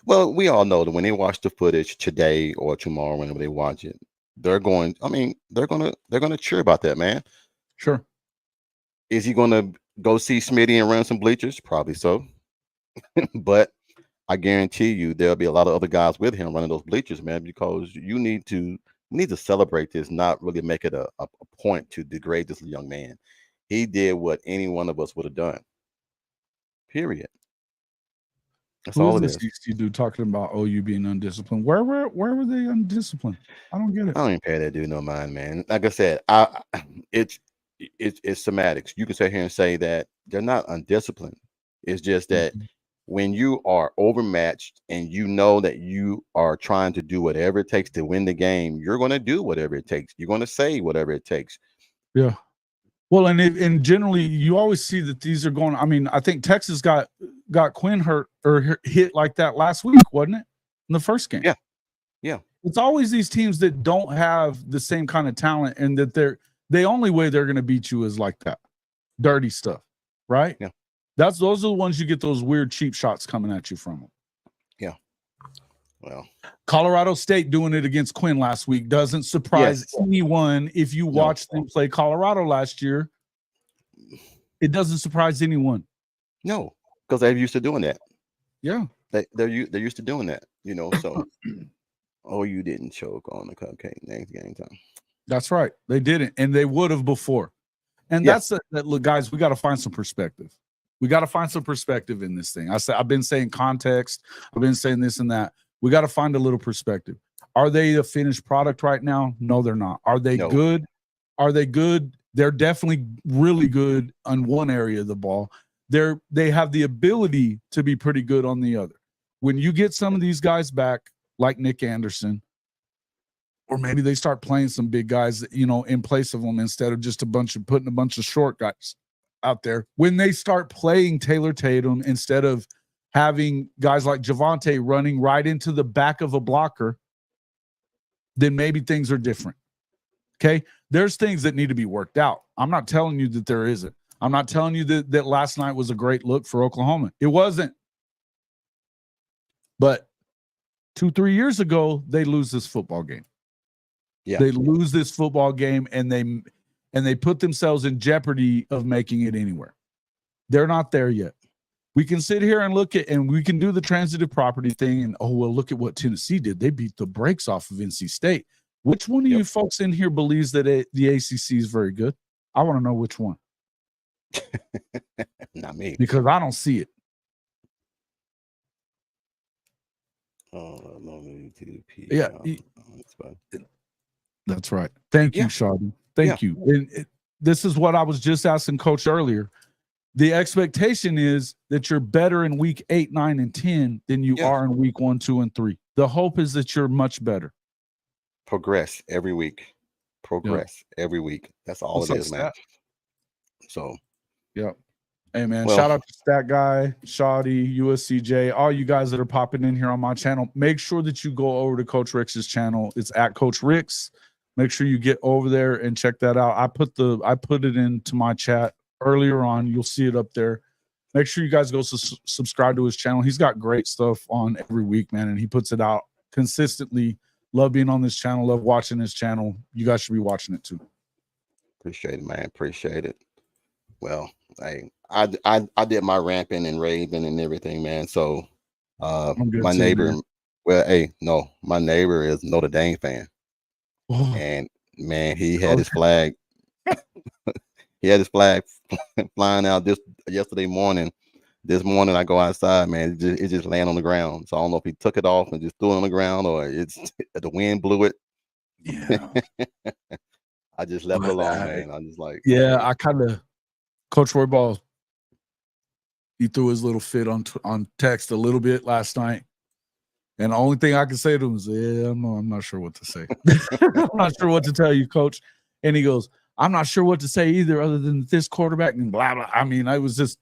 Speaker 2: Well, we all know that when they watch the footage today or tomorrow, whenever they watch it, they're going. I mean, they're gonna cheer about that, man.
Speaker 1: Sure.
Speaker 2: Is he gonna go see Smitty and run some bleachers? Probably so. But I guarantee you there'll be a lot of other guys with him running those bleachers, man, because we need to celebrate this, not really make it a point to degrade this young man. He did what any one of us would have done. Period. That's
Speaker 1: Who
Speaker 2: all
Speaker 1: is
Speaker 2: it
Speaker 1: this
Speaker 2: is.
Speaker 1: EC dude talking about OU being undisciplined? Where were they undisciplined? I don't get it.
Speaker 2: I don't even pay that dude no mind, man. Like I said, it's it's semantics. You can sit here and say that they're not undisciplined. It's just that
Speaker 1: Mhm.
Speaker 2: when you are overmatched and you know that you are trying to do whatever it takes to win the game, you're going to do whatever it takes. You're going to say whatever it takes.
Speaker 1: Yeah. Well, and generally, you always see that these are going. I mean, I think Texas got Quinn hurt or hit like that last week, wasn't it? In the first game.
Speaker 2: Yeah. Yeah.
Speaker 1: It's always these teams that don't have the same kind of talent, and that the only way they're going to beat you is like that, dirty stuff, right?
Speaker 2: Yeah.
Speaker 1: Those are the ones you get those weird cheap shots coming at you from them.
Speaker 2: Yeah. Well,
Speaker 1: Colorado State doing it against Quinn last week doesn't surprise anyone. If you watched them play Colorado last year, it doesn't surprise anyone.
Speaker 2: No, because they're used to doing that.
Speaker 1: Yeah,
Speaker 2: they're used to doing that. You know, so you didn't choke on the cupcake next game time.
Speaker 1: That's right. They didn't, and they would have before. And that's that. Look, guys, we got to find some perspective. We got to find some perspective in this thing. I've been saying context. I've been saying this and that. We got to find a little perspective. Are they a finished product right now? No, they're not. Are they good? Are they good? They're definitely really good on one area of the ball. They have the ability to be pretty good on the other. When you get some of these guys back, like Nick Anderson, or maybe they start playing some big guys, in place of them instead of just putting a bunch of short guys out there. When they start playing Taylor Tatum instead of having guys like Javonte running right into the back of a blocker, then maybe things are different. Okay? There's things that need to be worked out. I'm not telling you that there isn't. I'm not telling you that last night was a great look for Oklahoma. It wasn't. But 2-3 years ago, they lose this football game. Yeah. They lose this football game, and they put themselves in jeopardy of making it anywhere. They're not there yet. We can sit here and look at, and we can do the transitive property thing, and look at what Tennessee did. They beat the brakes off of NC State. Which one of you folks in here believes that the ACC is very good? I want to know which one.
Speaker 2: Not me,
Speaker 1: because I don't see it. Yeah, that's right. Thank you, Shawty. Thank you. And this is what I was just asking Coach earlier. The expectation is that you're better in week 8, 9, and 10 than you are in week 1, 2, and 3. The hope is that you're much better.
Speaker 2: Progress every week. Every week. That's all it is, man. So,
Speaker 1: hey, man, shout out to Stat Guy, Shawty, USCJ, all you guys that are popping in here on my channel. Make sure that you go over to Coach Rick's channel. It's at Coach Rick's. Make sure you get over there and check that out. I put it into my chat earlier on. You'll see it up there. Make sure you guys go subscribe to his channel. He's got great stuff on every week, man, and he puts it out consistently. Love being on this channel. Love watching this channel. You guys should be watching it too.
Speaker 2: Appreciate it, man. Appreciate it. Well, I did my ramping and raving and everything, man. So my neighbor, my neighbor is Notre Dame fan. And man, he had his flag. He had his flag flying out yesterday morning. This morning I go outside, man. It just landed on the ground. So I don't know if he took it off and just threw it on the ground, or the wind blew it.
Speaker 1: Yeah.
Speaker 2: I just left it alone, man. I'm just like,
Speaker 1: I kind of Coach Roy Ball. He threw his little fit on text a little bit last night. And the only thing I can say to him is, I'm not sure what to say. I'm not sure what to tell you, Coach. And he goes, I'm not sure what to say either, other than this quarterback and blah, blah. I mean, I was just,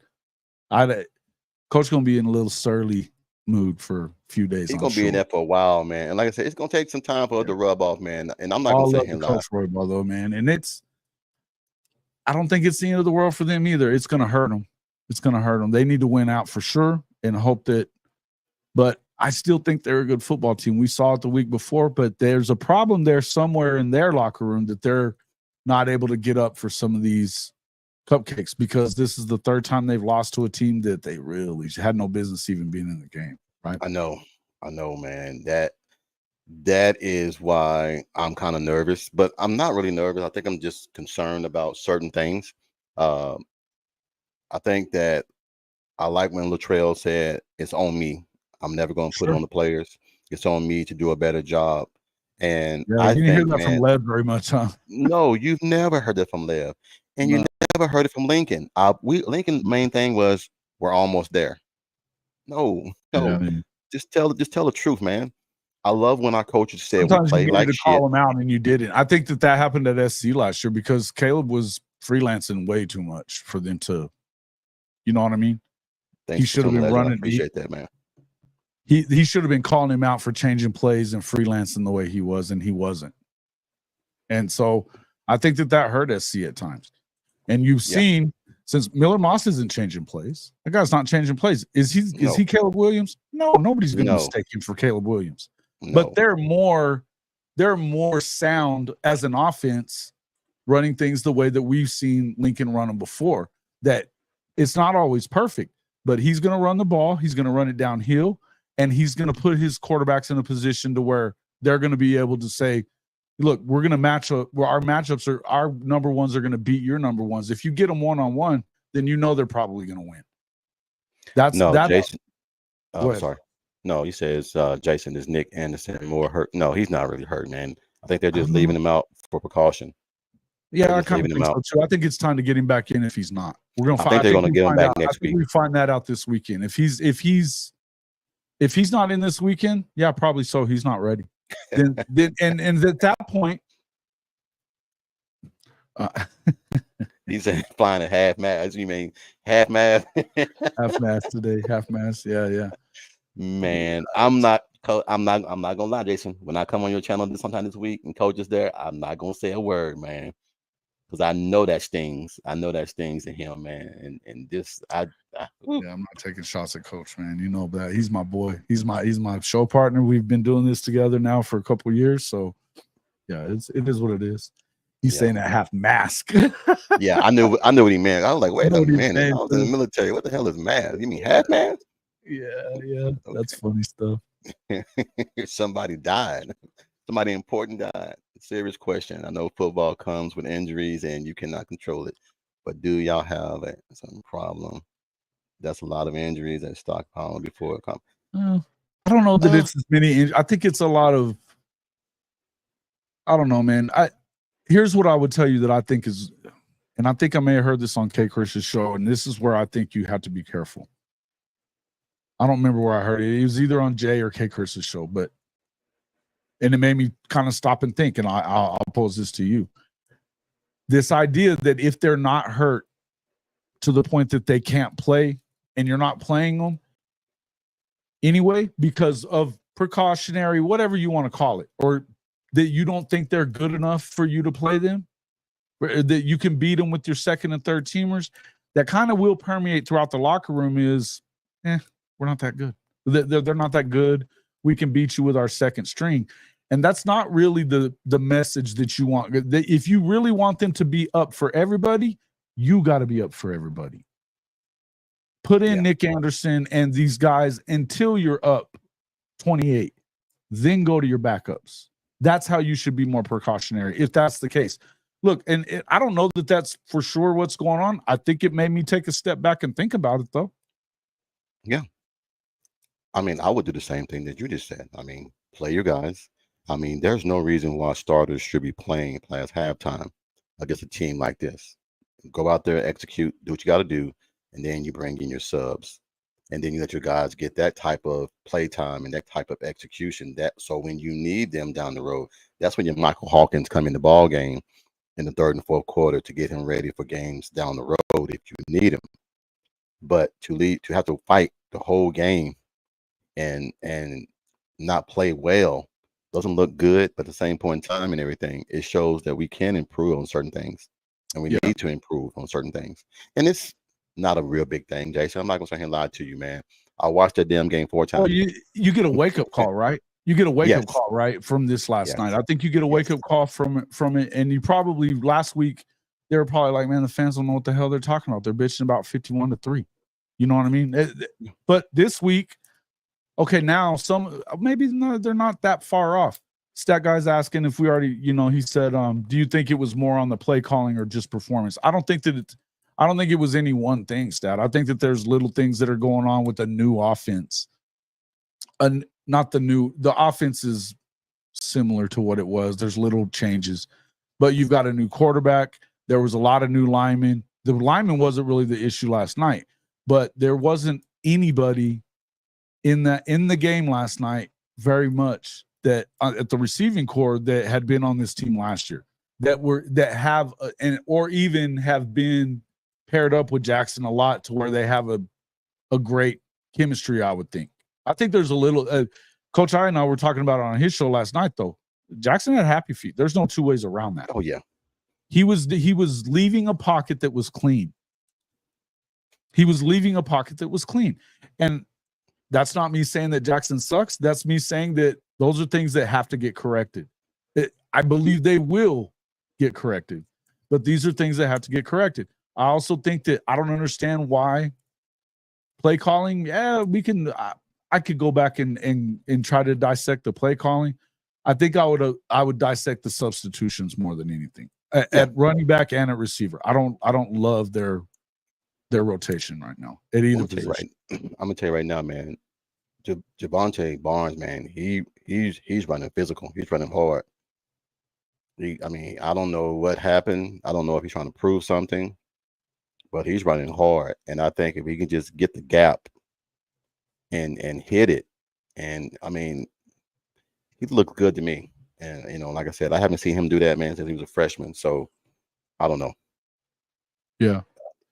Speaker 1: Coach going to be in a little surly mood for a few days.
Speaker 2: He's going to be in there for a while, man. And like I said, it's going to take some time for it to rub off, man. And I'm not going to say him
Speaker 1: Coach Roy Ball, though, man. And I don't think it's the end of the world for them either. It's going to hurt them. It's going to hurt them. They need to win out for sure and hope that, but I still think they're a good football team. We saw it the week before, but there's a problem there somewhere in their locker room that they're not able to get up for some of these cupcakes, because this is the third time they've lost to a team that they really had no business even being in the game, right?
Speaker 2: I know, man. That is why I'm kind of nervous, but I'm not really nervous. I think I'm just concerned about certain things. I think that I like when Latrell said, "It's on me. I'm never going to put it
Speaker 1: Sure.
Speaker 2: on the players. It's on me to do a better job." And
Speaker 1: Yeah,
Speaker 2: I
Speaker 1: you didn't hear
Speaker 2: think,
Speaker 1: that from
Speaker 2: man,
Speaker 1: Lev very much, huh?
Speaker 2: no, you've never heard that from Lev, and you
Speaker 1: No.
Speaker 2: never heard it from Lincoln. Lincoln's main thing was, "We're almost there." No,
Speaker 1: Yeah,
Speaker 2: no, just tell the truth, man. I love when our coaches said we
Speaker 1: sometimes you
Speaker 2: play
Speaker 1: needed
Speaker 2: like
Speaker 1: to
Speaker 2: shit.
Speaker 1: call them out and you didn't. I think that happened at SC last year because Caleb was freelancing way too much for them to, you know what I mean?
Speaker 2: Thanks
Speaker 1: should have
Speaker 2: for
Speaker 1: been
Speaker 2: Legend. I
Speaker 1: running.
Speaker 2: appreciate that, man.
Speaker 1: He should have been calling him out for changing plays and freelancing the way he was, and he wasn't. And so I think that hurt SC at times. And you've seen, since Miller Moss isn't changing plays, that guy's not changing plays. Is he Caleb Williams? No, nobody's going to mistake him for Caleb Williams.
Speaker 2: No.
Speaker 1: But they're more sound as an offense, running things the way that we've seen Lincoln run them before. That it's not always perfect, but he's going to run the ball. He's going to run it downhill, and he's going to put his quarterbacks in a position to where they're going to be able to say, look, we're going to match up where our matchups are, our number ones are going to beat your number ones. If you get them one-on-one, then you know they're probably going to win.
Speaker 2: Jason. Sorry. No, he says Jason, is Nick Anderson more hurt? No, he's not really hurt, man. I think they're just leaving him out for precaution.
Speaker 1: Yeah, I kind of think so too. I think it's time to get him back in if he's not. We're going to find.
Speaker 2: I think they're going to get him back next week.
Speaker 1: We find that out this weekend. If he's not in this weekend, yeah, probably so. He's not ready. then and at that point,
Speaker 2: he's flying at half mast. You mean half mast?
Speaker 1: Half mast today. Half mast. Yeah.
Speaker 2: Man, I'm not gonna lie, Jason. When I come on your channel sometime this week and coach is there, I'm not gonna say a word, man, because I know that stings. I know that stings in him, man. And this, I'm
Speaker 1: not taking shots at Coach, man. You know that he's my boy. He's my show partner. We've been doing this together now for a couple of years, so yeah, it is what it is. He's saying that half mask.
Speaker 2: Yeah, I knew what he meant. I was like, wait a minute, I was in the military. What the hell is mask? You mean half mask?
Speaker 1: Yeah. Okay. That's funny stuff.
Speaker 2: Somebody died. Somebody important died. Serious question. I know football comes with injuries and you cannot control it, but do y'all have some problem? That's a lot of injuries and stockpiling before it comes.
Speaker 1: I don't know that it's as many. I think it's a lot of. I don't know, man. Here's what I would tell you that I think is, and I think I may have heard this on K. Chris's show, and this is where I think you have to be careful. I don't remember where I heard it. It was either on Jay or K. Chris's show, and it made me kind of stop and think, and I'll pose this to you. This idea that if they're not hurt to the point that they can't play and you're not playing them anyway because of precautionary, whatever you want to call it, or that you don't think they're good enough for you to play them, or that you can beat them with your second and third teamers, that kind of will permeate throughout the locker room is, we're not that good. They're not that good. We can beat you with our second string. And that's not really the message that you want. If you really want them to be up for everybody, you got to be up for everybody. Put in Nick Anderson and these guys until you're up 28. Then go to your backups. That's how you should be more precautionary, if that's the case. Look, and I don't know that that's for sure what's going on. I think it made me take a step back and think about it, though.
Speaker 2: Yeah. I mean, I would do the same thing that you just said. I mean, play your guys. I mean, there's no reason why starters should be playing past halftime against a team like this. Go out there, execute, do what you got to do, and then you bring in your subs. And then you let your guys get that type of play time and that type of execution. So when you need them down the road, that's when your Michael Hawkins come in the ball game in the third and fourth quarter to get him ready for games down the road if you need him. But to have to fight the whole game and not play well doesn't look good. But at the same point in time and everything, it shows that we can improve on certain things, and we need to improve on certain things. And it's not a real big thing, Jason. I'm not gonna sit here and lie to you, man. I watched that damn game 4 times.
Speaker 1: Well, you get a wake up call, right? You get a wake up
Speaker 2: Yes.
Speaker 1: call, right, from this last
Speaker 2: Yes.
Speaker 1: night. I think you get a wake up call from it, and you probably last week they were probably like, man, the fans don't know what the hell they're talking about. They're bitching about 51-3. You know what I mean? But this week, okay, now maybe they're not that far off. Stat guy's asking if we already, he said, do you think it was more on the play calling or just performance? I don't think it was any one thing, Stat. I think that there's little things that are going on with the new offense. The offense is similar to what it was. There's little changes, but you've got a new quarterback. There was a lot of new linemen. The lineman wasn't really the issue last night, but there wasn't anybody in the game last night very much that at the receiving core that had been on this team last year or even have been paired up with Jackson a lot to where they have a great chemistry, I would think. I think there's a little Coach I and I were talking about it on his show last night, though. Jackson had happy feet. There's no two ways around that.
Speaker 2: Oh, yeah.
Speaker 1: He was leaving a pocket that was clean. And that's not me saying that Jackson sucks. That's me saying that those are things that have to get corrected. I believe they will get corrected, but these are things that have to get corrected. I also think that I don't understand why play calling. Yeah, I could go back and try to dissect the play calling. I think I would dissect the substitutions more than anything at running back and at receiver. I don't love their rotation right now at either position.
Speaker 2: I'm gonna tell you right now, man. Javonte Barnes, man, he's running physical. He's running hard. I don't know what happened. I don't know if he's trying to prove something, but he's running hard. And I think if he can just get the gap and hit it, and he looked good to me. And like I said, I haven't seen him do that, man, since he was a freshman. So I don't know.
Speaker 1: Yeah.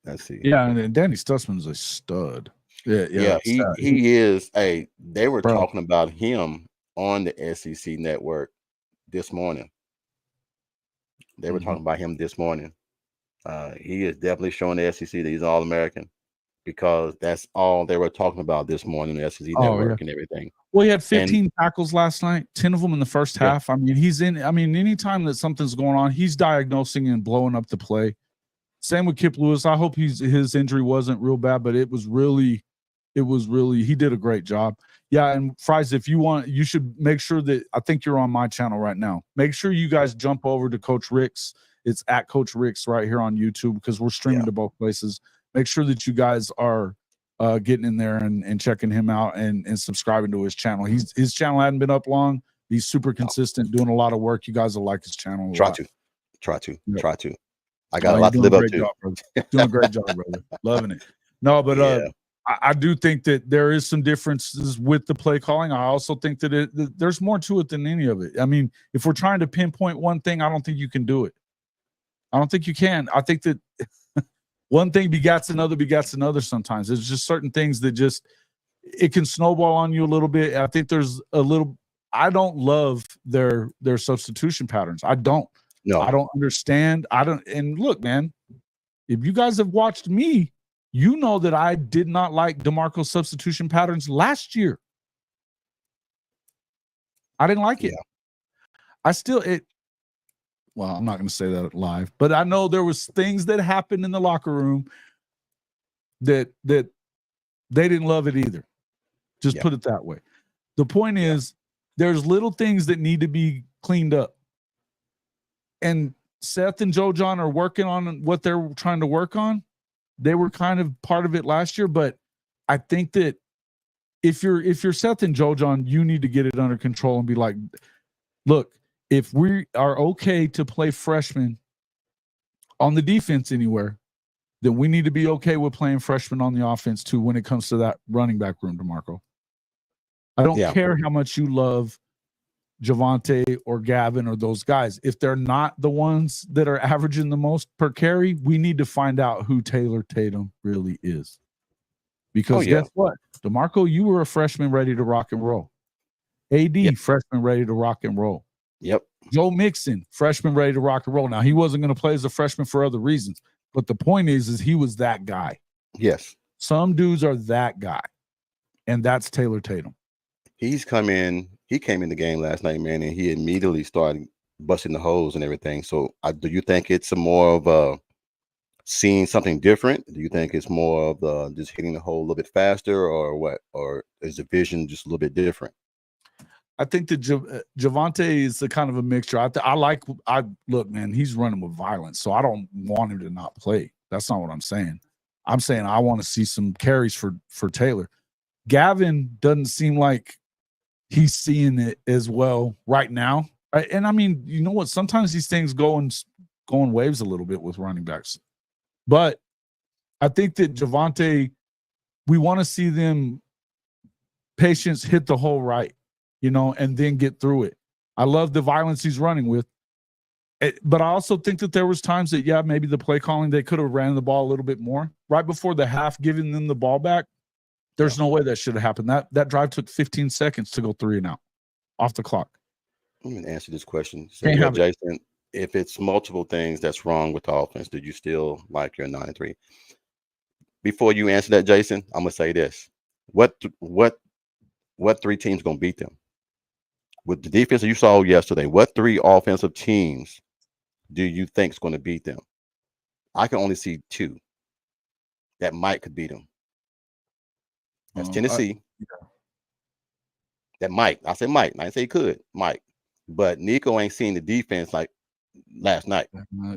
Speaker 2: Let's see.
Speaker 1: Yeah, and Danny Stutzman's a stud.
Speaker 2: Yeah, he is. Hey, they were talking about him on the SEC network this morning. They were talking about him this morning. He is definitely showing the SEC that he's All-American because that's all they were talking about this morning, the SEC network and everything.
Speaker 1: Well, he had 15 tackles last night, 10 of them in the first half. Anytime that something's going on, he's diagnosing and blowing up the play. Same with Kip Lewis. I hope his injury wasn't real bad, but it was really he did a great job. Yeah, and Fries, if you want, you should make sure that I think you're on my channel right now. Make sure you guys jump over to Coach Rick's. It's at Coach Rick's right here on YouTube because we're streaming to both places. Make sure that you guys are getting in there and checking him out and subscribing to his channel. His channel hadn't been up long. He's super consistent, doing a lot of work. You guys will like his channel.
Speaker 2: Try to. I got a lot to live up to.
Speaker 1: Doing a great job, brother. Loving it. No, but I do think that there is some differences with the play calling. I also think that there's more to it than any of it. If we're trying to pinpoint one thing, I don't think you can do it. I don't think you can. I think that one thing begats another sometimes. There's just certain things that it can snowball on you a little bit. I think there's I don't love their substitution patterns. I don't. No, I don't understand. And look, man, if you guys have watched me, you know that I did not like DeMarco's substitution patterns last year. I didn't like it. Well, I'm not going to say that live, but I know there was things that happened in the locker room that they didn't love it either. Just put it that way. The point is, there's little things that need to be cleaned up. And Seth and Joe John are working on what they're trying to work on. They were kind of part of it last year, but I think that if you're Seth and Joe John, you need to get it under control and be like, look, if we are okay to play freshmen on the defense anywhere, then we need to be okay with playing freshmen on the offense too when it comes to that running back room, DeMarco. I don't care how much you love Javonte or Gavin or those guys. If they're not the ones that are averaging the most per carry, we need to find out who Taylor Tatum really is. Because guess what? DeMarco, you were a freshman ready to rock and roll. AD, freshman ready to rock and roll.
Speaker 2: Yep.
Speaker 1: Joe Mixon, freshman ready to rock and roll. Now, he wasn't going to play as a freshman for other reasons, but the point is he was that guy.
Speaker 2: Yes.
Speaker 1: Some dudes are that guy. and that's Taylor Tatum.
Speaker 2: He came in the game last night, man, and he immediately started busting the holes and everything. So do you think it's more of seeing something different? Do you think it's more of just hitting the hole a little bit faster, or what? Or is the vision just a little bit different?
Speaker 1: I think that Javonte is the kind of a mixture. I look, man, he's running with violence, so I don't want him to not play. That's not what I'm saying. I'm saying I want to see some carries for Taylor. Gavin doesn't seem like he's seeing it as well right now. Right? And I mean, you know what? Sometimes these things go in waves a little bit with running backs. But I think that Javonte, we want to see them patience hit the hole right, and then get through it. I love the violence he's running with. But I also think that there was times that, maybe the play calling, they could have ran the ball a little bit more. Right before the half, giving them the ball back, there's no way that should have happened. That drive took 15 seconds to go 3 and out off the clock.
Speaker 2: I'm going to answer this question. So, Jason, if it's multiple things that's wrong with the offense, do you still like your 9-3? Before you answer that, Jason, I'm going to say this. What 3 teams going to beat them? With the defense that you saw yesterday, what 3 offensive teams do you think is going to beat them? I can only see 2 that could beat them. That's Tennessee. That might. I said might. I didn't say could. Might. But Nico ain't seen the defense like last night.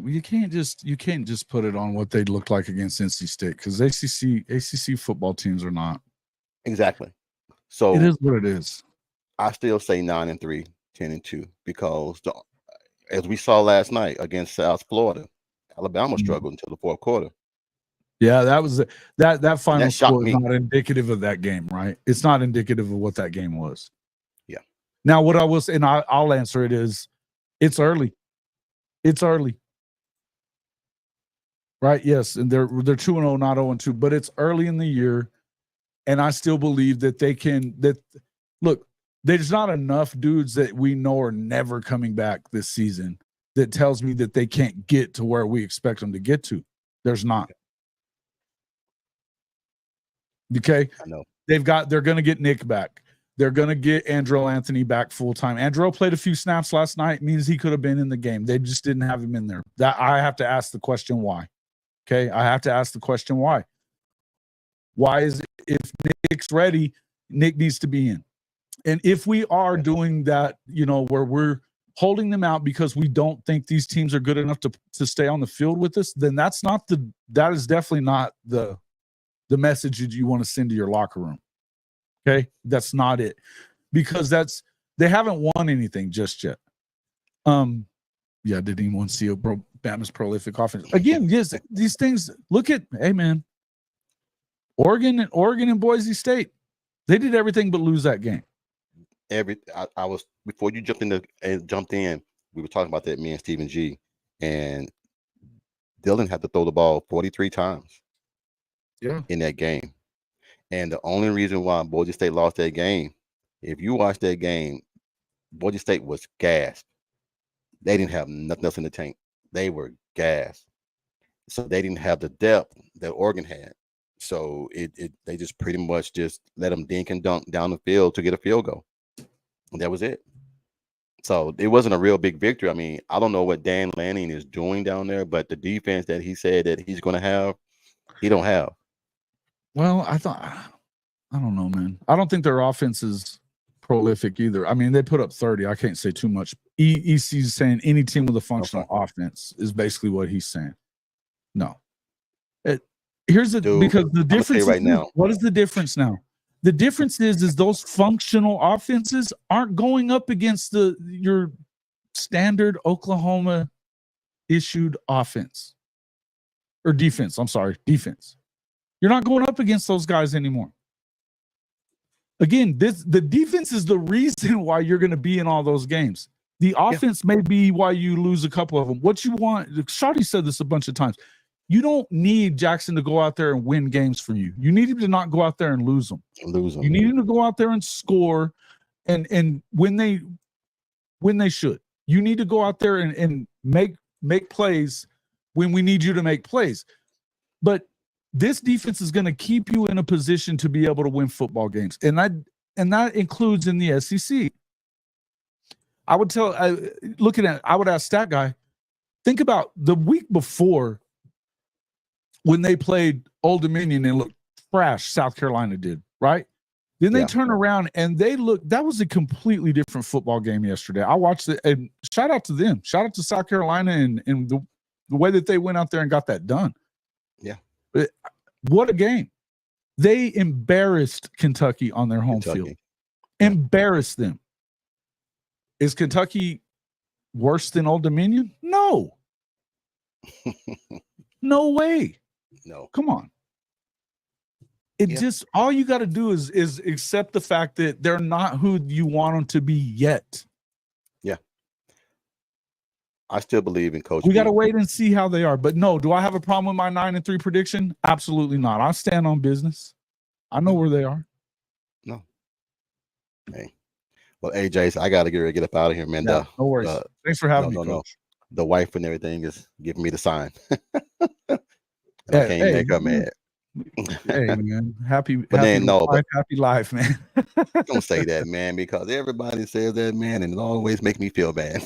Speaker 1: You can't just put it on what they looked like against NC State, because ACC football teams are not.
Speaker 2: Exactly. So
Speaker 1: it is what it is.
Speaker 2: I still say 9-3, 10-2, because as we saw last night against South Florida, Alabama struggled until the fourth quarter.
Speaker 1: Yeah, that was that final score is
Speaker 2: me.
Speaker 1: not indicative of that game, right? It's not indicative of what that game was.
Speaker 2: Yeah.
Speaker 1: Now, what I will say, and I'll answer it, is it's early. It's early. Right? Yes, and they're 2-0, not 0-2, but it's early in the year, and I still believe that they can. Look, there's not enough dudes that we know are never coming back this season that tells me that they can't get to where we expect them to get to. There's not. Okay,
Speaker 2: I know
Speaker 1: they're going to get Nick back. They're going to get Andrew Anthony back full time. Andrew played a few snaps last night. Means he could have been in the game. They just didn't have him in there. That I have to ask the question why. Okay, I have to ask the question why. Why is it, if Nick's ready, Nick needs to be in? And if we are doing that, where we're holding them out because we don't think these teams are good enough to stay on the field with us, then that is definitely not the message that you want to send to your locker room. Okay, that's not it, because they haven't won anything just yet. Did anyone see Bama's prolific offense again? Yes, these things. Look at, hey man, Oregon and Boise State, they did everything but lose that game.
Speaker 2: I was, before you jumped in, we were talking about that, me and Stephen G, and Dylan had to throw the ball 43 times. In that game. And the only reason why Boise State lost that game, if you watch that game, Boise State was gassed. They didn't have nothing else in the tank. They were gassed. So they didn't have the depth that Oregon had. So they just pretty much just let them dink and dunk down the field to get a field goal. And that was it. So it wasn't a real big victory. I mean, I don't know what Dan Lanning is doing down there, but the defense that he said that he's going to have, he don't have.
Speaker 1: Well, I don't know, man. I don't think their offense is prolific either. I mean, they put up 30. I can't say too much. EC's saying any team with a functional offense is basically what he's saying. No. Because the difference right now. What is the difference now? The difference is those functional offenses aren't going up against your standard Oklahoma issued offense or defense. I'm sorry, defense. You're not going up against those guys anymore. Again, the defense is the reason why you're going to be in all those games. The offense may be why you lose a couple of them. What you want, Shawty said this a bunch of times. You don't need Jackson to go out there and win games for you. You need him to not go out there and lose them. You need him to go out there and score, and when they should. You need to go out there and make plays when we need you to make plays. But this defense is going to keep you in a position to be able to win football games, and that includes in the SEC. I would ask Stat Guy, think about the week before when they played Old Dominion and looked trash. South Carolina did, right? Then they turn around and that was a completely different football game yesterday. I watched it, and shout out to them. Shout out to South Carolina and the way that they went out there and got that done.
Speaker 2: Yeah.
Speaker 1: What a game. They embarrassed Kentucky on their home field. Embarrassed them. Is Kentucky worse than Old Dominion? No. No way.
Speaker 2: No.
Speaker 1: Come on. Just all you got to do is accept the fact that they're not who you want them to be yet.
Speaker 2: Yeah. I still believe in Coach.
Speaker 1: We got to wait and see how they are. But no, do I have a problem with my 9-3 prediction? Absolutely not. I stand on business. I know where they are.
Speaker 2: No. Hey. Well, hey, Jason, I got to get up out of here, man.
Speaker 1: Yeah, no worries. Thanks for having me, Coach.
Speaker 2: The wife and everything is giving me the sign. I can't make her mad.
Speaker 1: Hey, man. Happy life, man.
Speaker 2: Don't say that, man, because everybody says that, man, and it always makes me feel bad.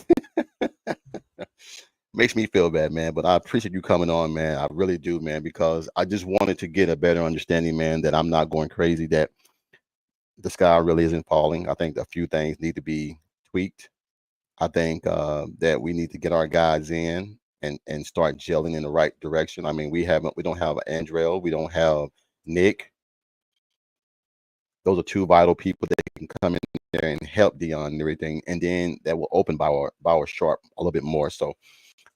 Speaker 2: Makes me feel bad, man. But I appreciate you coming on, man. I really do, man, because I just wanted to get a better understanding, man, that I'm not going crazy, that the sky really isn't falling. I think a few things need to be tweaked. I think that we need to get our guys in and start gelling in the right direction. I mean, we don't have Andrell, we don't have Nick. Those are two vital people that can come in there and help Dion and everything, and then that will open Bauer Sharp a little bit more. So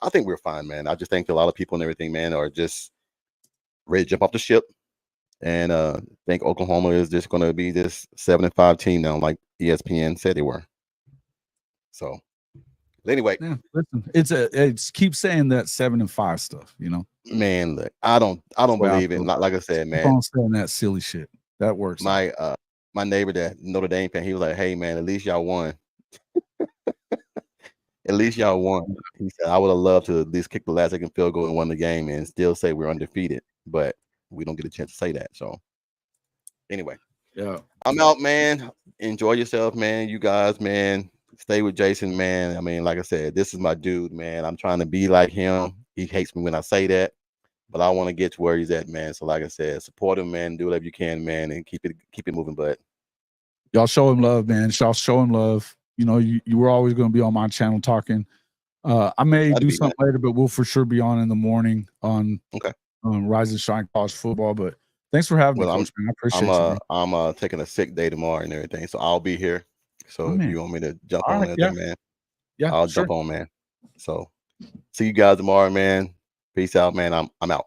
Speaker 2: I think we're fine, man. I just think a lot of people and everything, man, are just ready to jump off the ship, and think Oklahoma is just going to be this 7-5 team now, like ESPN said they were. So anyway,
Speaker 1: listen, it's keep saying that 7-5 stuff, you know.
Speaker 2: Man, look, I don't believe it. Like I said, man,
Speaker 1: keep on saying that silly shit. That works.
Speaker 2: My neighbor, that Notre Dame fan, he was like, "Hey, man, at least y'all won. At least y'all won." He said, "I would have loved to at least kick the last second field goal and won the game and still say we're undefeated, but we don't get a chance to say that." So anyway,
Speaker 1: yeah,
Speaker 2: I'm out, man. Enjoy yourself, man. You guys, man. Stay with Jason, man. I mean, like I said, this is my dude, man. I'm trying to be like him. He hates me when I say that, but I want to get to where he's at, man. So like I said, support him, man. Do whatever you can, man, and keep it moving, bud. Y'all show him love, man. Y'all show him love. You know, you were always going to be on my channel talking. I may do something later, but we'll for sure be on in the morning on Rise and Shine College Football. But thanks for having me, Coach, man. I appreciate you. I'm taking a sick day tomorrow and everything, so I'll be here. So if you want me to jump on anything, man, I'll jump on, man. So see you guys tomorrow, man. Peace out, man. I'm out.